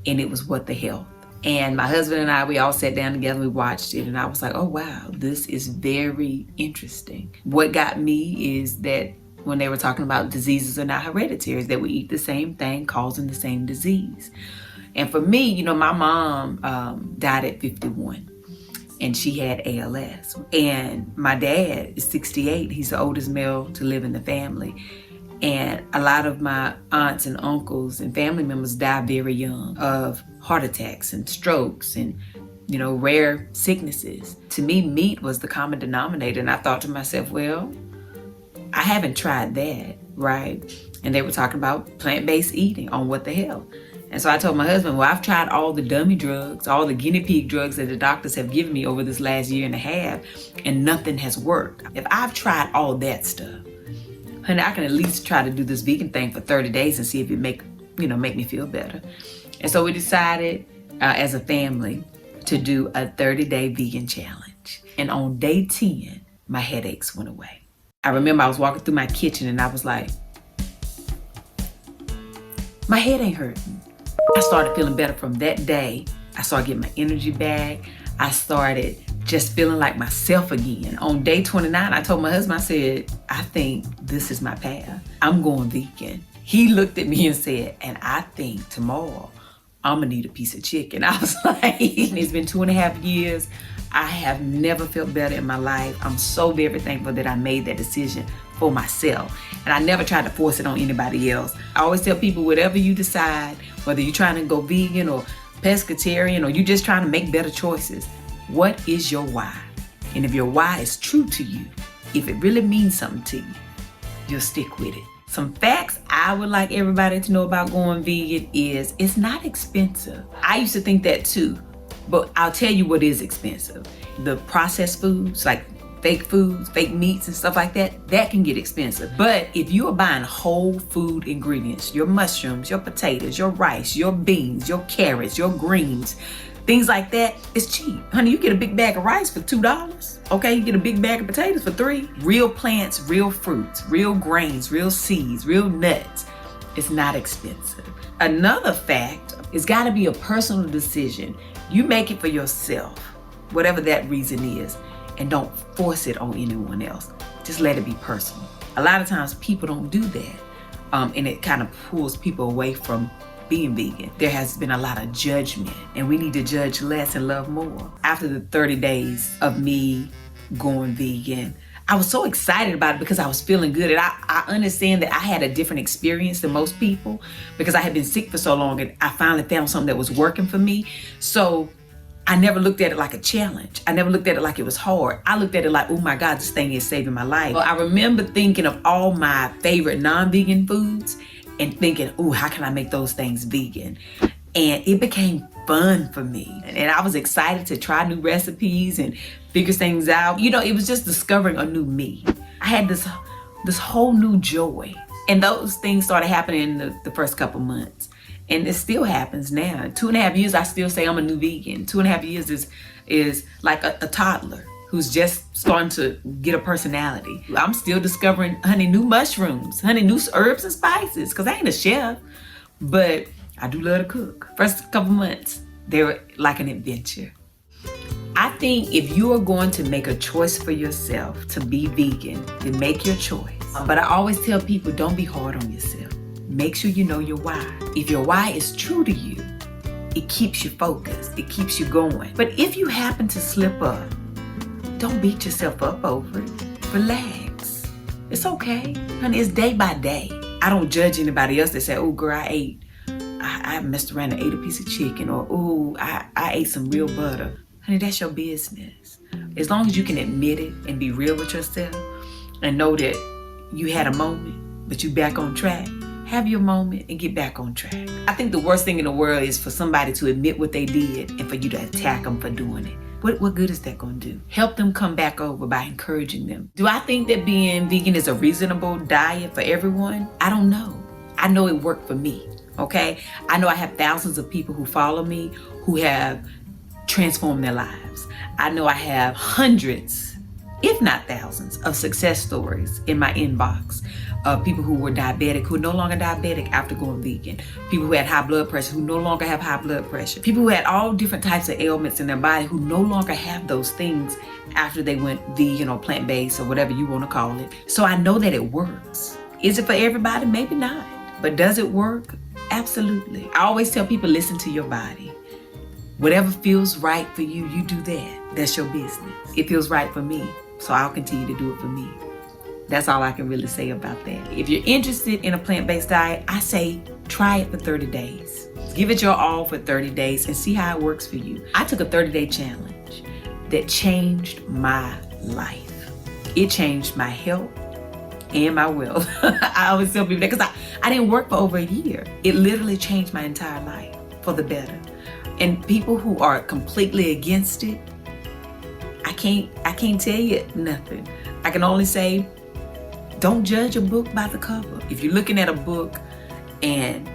And it was What the Health. And my husband and I, we all sat down together, we watched it, and I was like, oh wow, this is very interesting. What got me is that when they were talking about diseases are not hereditary, that we eat the same thing causing the same disease. And for me, my mom died at 51. And she had ALS. And my dad is 68. He's the oldest male to live in the family. And a lot of my aunts and uncles and family members die very young of heart attacks and strokes and, rare sicknesses. To me, meat was the common denominator. And I thought to myself, well, I haven't tried that, right? And they were talking about plant-based eating on What the Health. And so I told my husband, well, I've tried all the dummy drugs, all the guinea pig drugs that the doctors have given me over this last year and a half, and nothing has worked. If I've tried all that stuff, honey, I can at least try to do this vegan thing for 30 days and see if it make me feel better. And so we decided as a family to do a 30-day vegan challenge. And on day 10, my headaches went away. I remember I was walking through my kitchen and I was like, my head ain't hurting. I started feeling better from that day. I started getting my energy back. I started just feeling like myself again. On day 29, I told my husband, I said, I think this is my path. I'm going vegan. He looked at me and said, and I think tomorrow I'm gonna need a piece of chicken. I was like, it's been 2.5 years. I have never felt better in my life. I'm so very thankful that I made that decision for myself. And I never tried to force it on anybody else. I always tell people, whatever you decide, whether you're trying to go vegan or pescatarian or you're just trying to make better choices, what is your why? And if your why is true to you, if it really means something to you, you'll stick with it. Some facts I would like everybody to know about going vegan is it's not expensive. I used to think that too, but I'll tell you what is expensive. The processed foods, like fake foods, fake meats and stuff like that, that can get expensive. But if you are buying whole food ingredients, your mushrooms, your potatoes, your rice, your beans, your carrots, your greens, things like that, it's cheap. Honey, you get a big bag of rice for $2. Okay, you get a big bag of potatoes for $3. Real plants, real fruits, real grains, real seeds, real nuts. It's not expensive. Another fact, it's gotta be a personal decision. You make it for yourself, whatever that reason is, and don't force it on anyone else. Just let it be personal. A lot of times people don't do that, and it kind of pulls people away from being vegan. There has been a lot of judgment, and we need to judge less and love more. After the 30 days of me going vegan, I was so excited about it because I was feeling good. And I understand that I had a different experience than most people because I had been sick for so long, and I finally found something that was working for me. So I never looked at it like a challenge. I never looked at it like it was hard. I looked at it like, oh my God, this thing is saving my life. Well, I remember thinking of all my favorite non-vegan foods and thinking, oh, how can I make those things vegan? And it became fun for me. And I was excited to try new recipes and figure things out. It was just discovering a new me. I had this whole new joy. And those things started happening in the first couple months. And it still happens now. 2.5 years, I still say I'm a new vegan. 2.5 years is like a toddler who's just starting to get a personality. I'm still discovering, honey, new mushrooms, honey, new herbs and spices, because I ain't a chef, but I do love to cook. First couple months, they were like an adventure. I think if you are going to make a choice for yourself to be vegan, then make your choice. But I always tell people, don't be hard on yourself. Make sure you know your why. If your why is true to you, it keeps you focused, it keeps you going. But if you happen to slip up, don't beat yourself up over it. Relax. It's okay. Honey, it's day by day. I don't judge anybody else that say, oh girl, I messed around and ate a piece of chicken, or oh, I ate some real butter. Honey, that's your business. As long as you can admit it and be real with yourself and know that you had a moment, but you back on track, have your moment and get back on track. I think the worst thing in the world is for somebody to admit what they did and for you to attack them for doing it. What good is that going to do? Help them come back over by encouraging them. Do I think that being vegan is a reasonable diet for everyone? I don't know. I know it worked for me, okay? I know I have thousands of people who follow me who have transformed their lives. I know I have hundreds, if not thousands, of success stories in my inbox of people who were diabetic, who are no longer diabetic after going vegan, people who had high blood pressure, who no longer have high blood pressure, people who had all different types of ailments in their body, who no longer have those things after they went vegan or plant-based or whatever you want to call it. So I know that it works. Is it for everybody? Maybe not. But does it work? Absolutely. I always tell people, listen to your body. Whatever feels right for you, you do that. That's your business. It feels right for me, so I'll continue to do it for me. That's all I can really say about that. If you're interested in a plant-based diet, I say try it for 30 days. Give it your all for 30 days and see how it works for you. I took a 30-day challenge that changed my life. It changed my health and my wealth. I always tell people that because I didn't work for over a year. It literally changed my entire life for the better. And people who are completely against it, I can't tell you nothing. I can only say, don't judge a book by the cover. If you're looking at a book and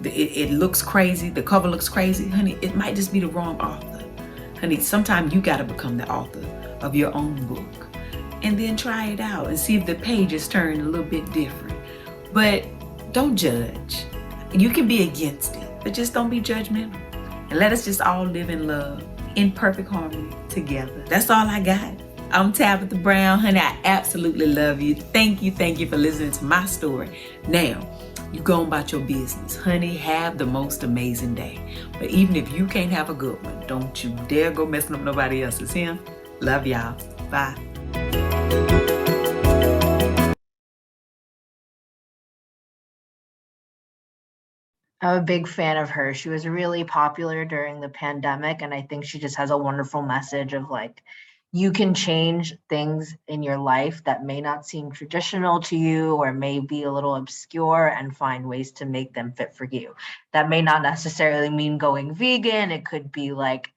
it looks crazy, the cover looks crazy, honey, it might just be the wrong author. Honey, sometimes you gotta become the author of your own book and then try it out and see if the pages turn a little bit different. But don't judge. You can be against it, but just don't be judgmental. And let us just all live in love, in perfect harmony together. That's all I got. I'm Tabitha Brown, honey. I absolutely love you. Thank you for listening to my story. Now, you go about your business. Honey, have the most amazing day. But even if you can't have a good one, don't you dare go messing up nobody else's. Him. Love y'all. Bye. I'm a big fan of her. She was really popular during the pandemic, and I think she just has a wonderful message of like, you can change things in your life that may not seem traditional to you or may be a little obscure and find ways to make them fit for you. That may not necessarily mean going vegan. It could be like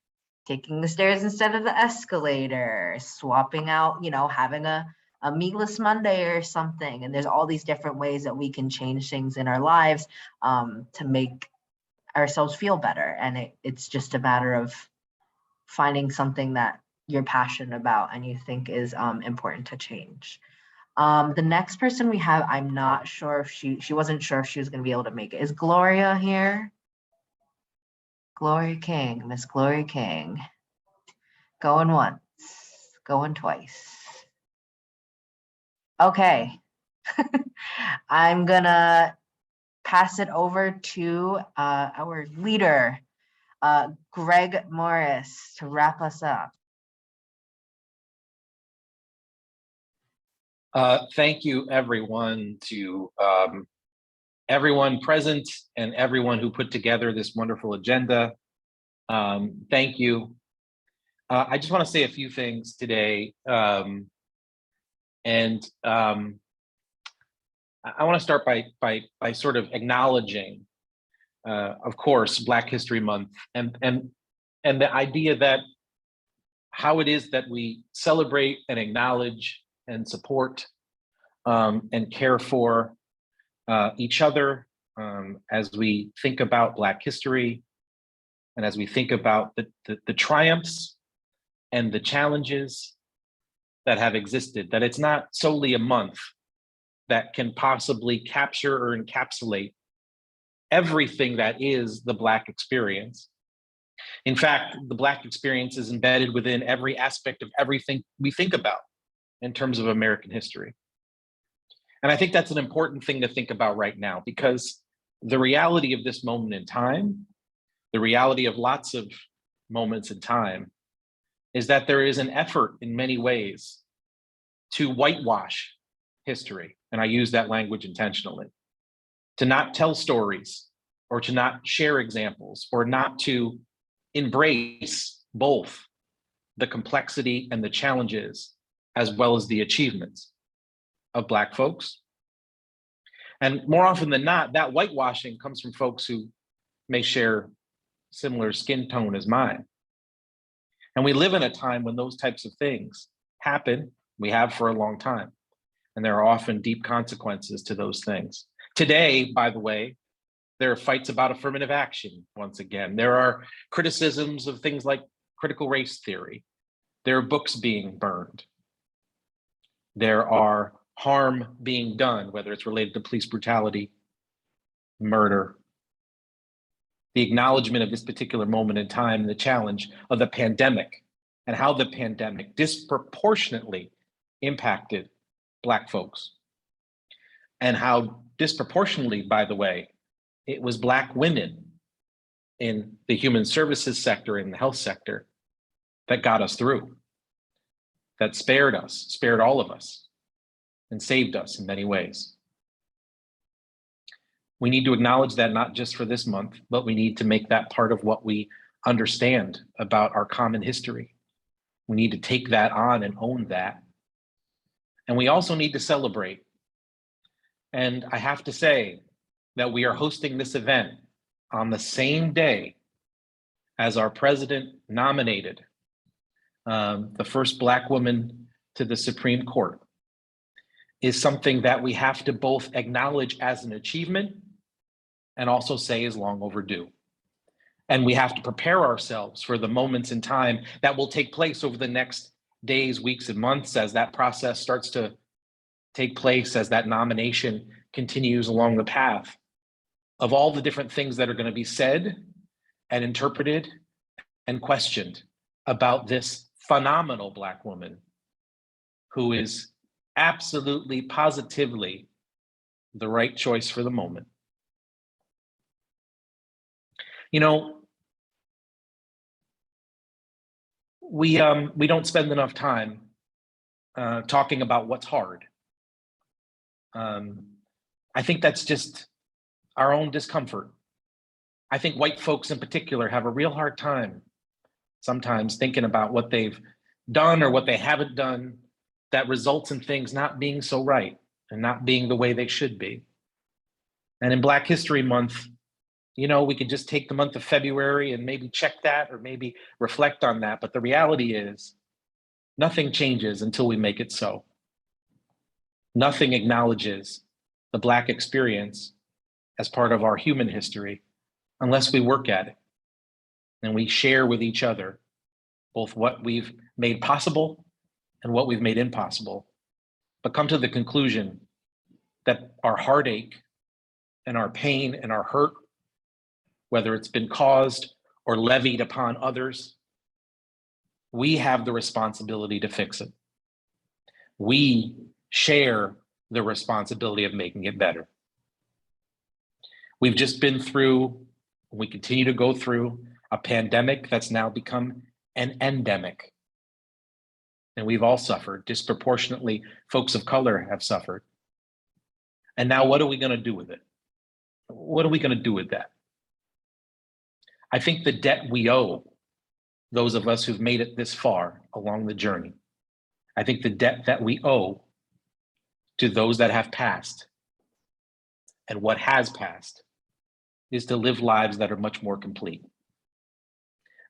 taking the stairs instead of the escalator, swapping out, having a meatless Monday or something. And there's all these different ways that we can change things in our lives to make ourselves feel better. And it's just a matter of finding something that you're passionate about and you think is important to change. The next person we have, I'm not sure if she wasn't sure if she was going to be able to make it. Is Gloria here? Gloria King, Miss Gloria King. Going once, going twice. Okay. I'm gonna pass it over to our leader, Greg Morris, to wrap us up. Thank you, everyone, to everyone present and everyone who put together this wonderful agenda. Thank you. I just want to say a few things today. I want to start by sort of acknowledging, of course, Black History Month and the idea that how it is that we celebrate and acknowledge and support and care for each other as we think about Black history and as we think about the triumphs and the challenges that have existed, that it's not solely a month that can possibly capture or encapsulate everything that is the Black experience. In fact, the Black experience is embedded within every aspect of everything we think about in terms of American history. And I think that's an important thing to think about right now, because the reality of this moment in time, the reality of lots of moments in time, is that there is an effort in many ways to whitewash history. And I use that language intentionally, to not tell stories or to not share examples or not to embrace both the complexity and the challenges as well as the achievements of Black folks. And more often than not, that whitewashing comes from folks who may share similar skin tone as mine. And we live in a time when those types of things happen. We have for a long time. And there are often deep consequences to those things. Today, by the way, there are fights about affirmative action once again. There are criticisms of things like critical race theory. There are books being burned. There are harm being done, whether it's related to police brutality, murder. The acknowledgement of this particular moment in time, the challenge of the pandemic, and how the pandemic disproportionately impacted Black folks. And how disproportionately, by the way, it was Black women in the human services sector, in the health sector, that got us through, that spared us, spared all of us, and saved us in many ways. We need to acknowledge that not just for this month, but we need to make that part of what we understand about our common history. We need to take that on and own that. And we also need to celebrate. And I have to say that we are hosting this event on the same day as our president nominated the first Black woman to the Supreme Court, is something that we have to both acknowledge as an achievement and also say is long overdue. And we have to prepare ourselves for the moments in time that will take place over the next days, weeks, and months as that process starts to take place, as that nomination continues along the path of all the different things that are going to be said and interpreted and questioned about this phenomenal Black woman who is absolutely, positively the right choice for the moment. You know, we don't spend enough time talking about what's hard. I think that's just our own discomfort. I think white folks in particular have a real hard time sometimes thinking about what they've done or what they haven't done that results in things not being so right and not being the way they should be. And in Black History Month, you know, we could just take the month of February and maybe check that or maybe reflect on that. But the reality is nothing changes until we make it so. Nothing acknowledges the Black experience as part of our human history unless we work at it and we share with each other both what we've made possible and what we've made impossible, but come to the conclusion that our heartache and our pain and our hurt, whether it's been caused or levied upon others, we have the responsibility to fix it. We share the responsibility of making it better. We've just been through, we continue to go through a pandemic that's now become an endemic. And we've all suffered. Disproportionately, folks of color have suffered. And now what are we going to do with it? What are we going to do with that? I think the debt we owe those of us who've made it this far along the journey, I think the debt that we owe to those that have passed and what has passed is to live lives that are much more complete.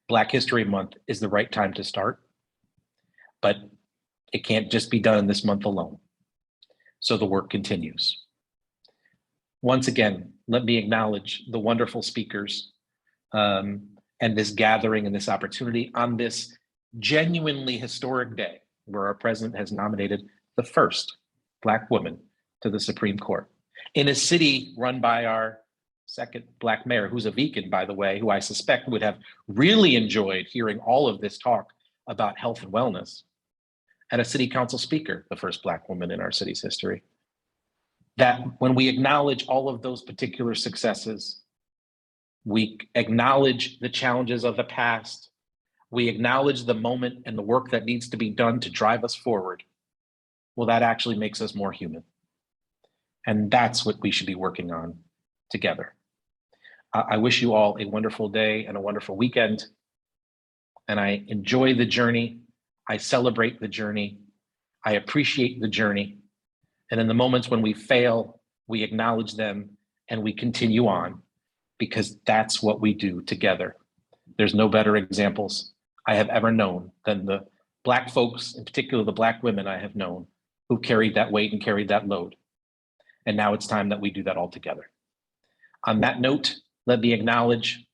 Black History Month is the right time to start, but it can't just be done in this month alone. So the work continues. Once again, let me acknowledge the wonderful speakers and this gathering and this opportunity on this genuinely historic day where our president has nominated the first Black woman to the Supreme Court in a city run by our second Black mayor, who's a vegan, by the way, who I suspect would have really enjoyed hearing all of this talk about health and wellness, and a city council speaker, the first Black woman in our city's history. That when we acknowledge all of those particular successes, we acknowledge the challenges of the past, we acknowledge the moment and the work that needs to be done to drive us forward, well, that actually makes us more human. And that's what we should be working on together. I wish you all a wonderful day and a wonderful weekend. And I enjoy the journey. I celebrate the journey. I appreciate the journey. And in the moments when we fail, we acknowledge them and we continue on, because that's what we do together. There's no better examples I have ever known than the Black folks, in particular the Black women I have known, who carried that weight and carried that load. And now it's time that we do that all together. On that note, let me acknowledge,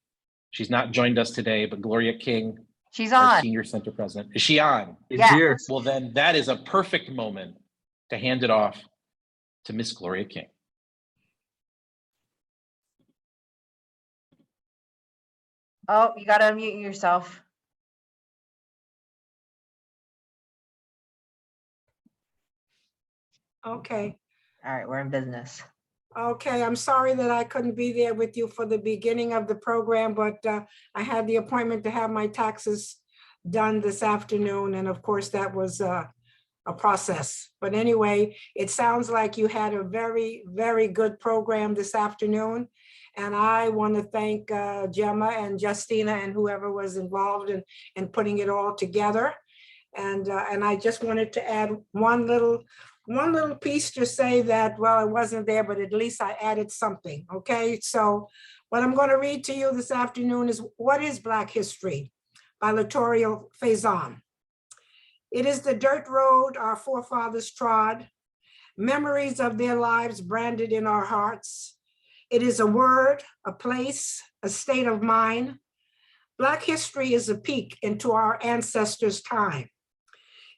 she's not joined us today, but Gloria King, She's our on. senior center president. Is she on? Yeah. Well, then that is a perfect moment to hand it off to Miss Gloria King. Oh, you gotta unmute yourself. Okay. All right, we're in business. Okay, I'm sorry that I couldn't be there with you for the beginning of the program, but I had the appointment to have my taxes done this afternoon, and of course, that was a process. But anyway, it sounds like you had a very, very good program this afternoon. And I want to thank Gemma and Justina and whoever was involved in putting it all together. And I just wanted to add one little piece to say that, well, I wasn't there, but at least I added something, okay? So what I'm going to read to you this afternoon is What is Black History by Latoria Faison. It is the dirt road our forefathers trod, memories of their lives branded in our hearts. It is a word, a place, a state of mind. Black history is a peek into our ancestors' time.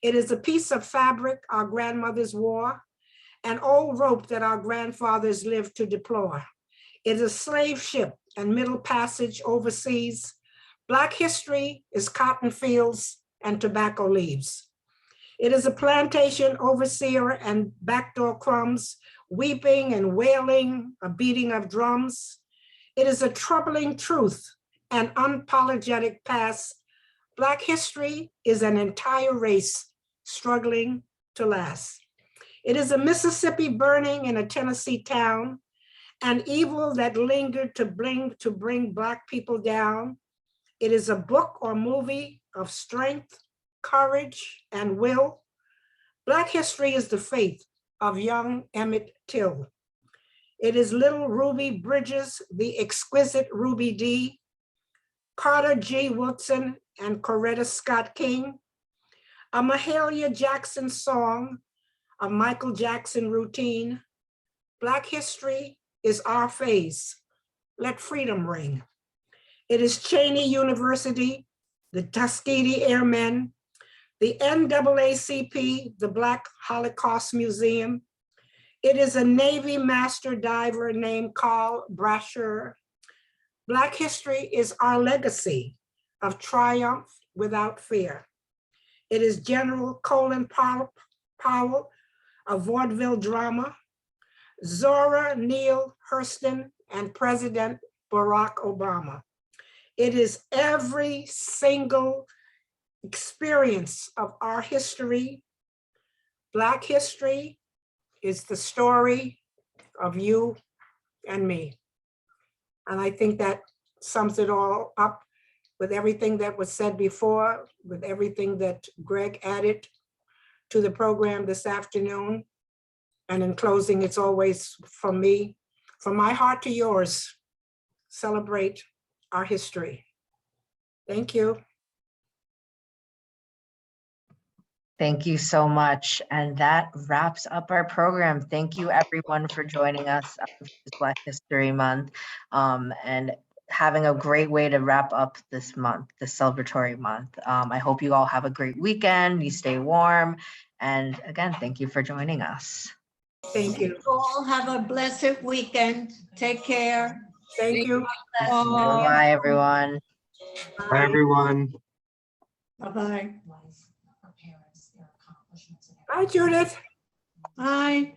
It is a piece of fabric our grandmothers wore, an old rope that our grandfathers lived to deploy. It is a slave ship and middle passage overseas. Black history is cotton fields and tobacco leaves. It is a plantation overseer and backdoor crumbs, weeping and wailing, a beating of drums. It is a troubling truth, an unapologetic past. Black history is an entire race struggling to last. It is a Mississippi burning in a Tennessee town, an evil that lingered to bring Black people down. It is a book or movie of strength, courage, and will. Black history is the faith of young Emmett Till. It is little Ruby Bridges, the exquisite Ruby Dee, Carter G. Woodson, and Coretta Scott King, a Mahalia Jackson song, a Michael Jackson routine. Black history is our phase. Let freedom ring. It is Cheney University, the Tuskegee Airmen, the NAACP, the Black Holocaust Museum. It is a Navy master diver named Carl Brasher. Black history is our legacy of triumph without fear. It is General Colin Powell of vaudeville drama, Zora Neale Hurston, and President Barack Obama. It is every single experience of our history. Black history is the story of you and me. And I think that sums it all up with everything that was said before, with everything that Greg added to the program this afternoon. And in closing, it's always from me, from my heart to yours, celebrate our history. Thank you. Thank you so much. And that wraps up our program. Thank you everyone for joining us on this Black History Month and having a great way to wrap up this month, this celebratory month. I hope you all have a great weekend, you stay warm. And again, thank you for joining us. Thank you. All have a blessed weekend. Take care. Thank you. Bye, everyone. Bye, everyone. Bye-bye. Bye, Judith. Bye.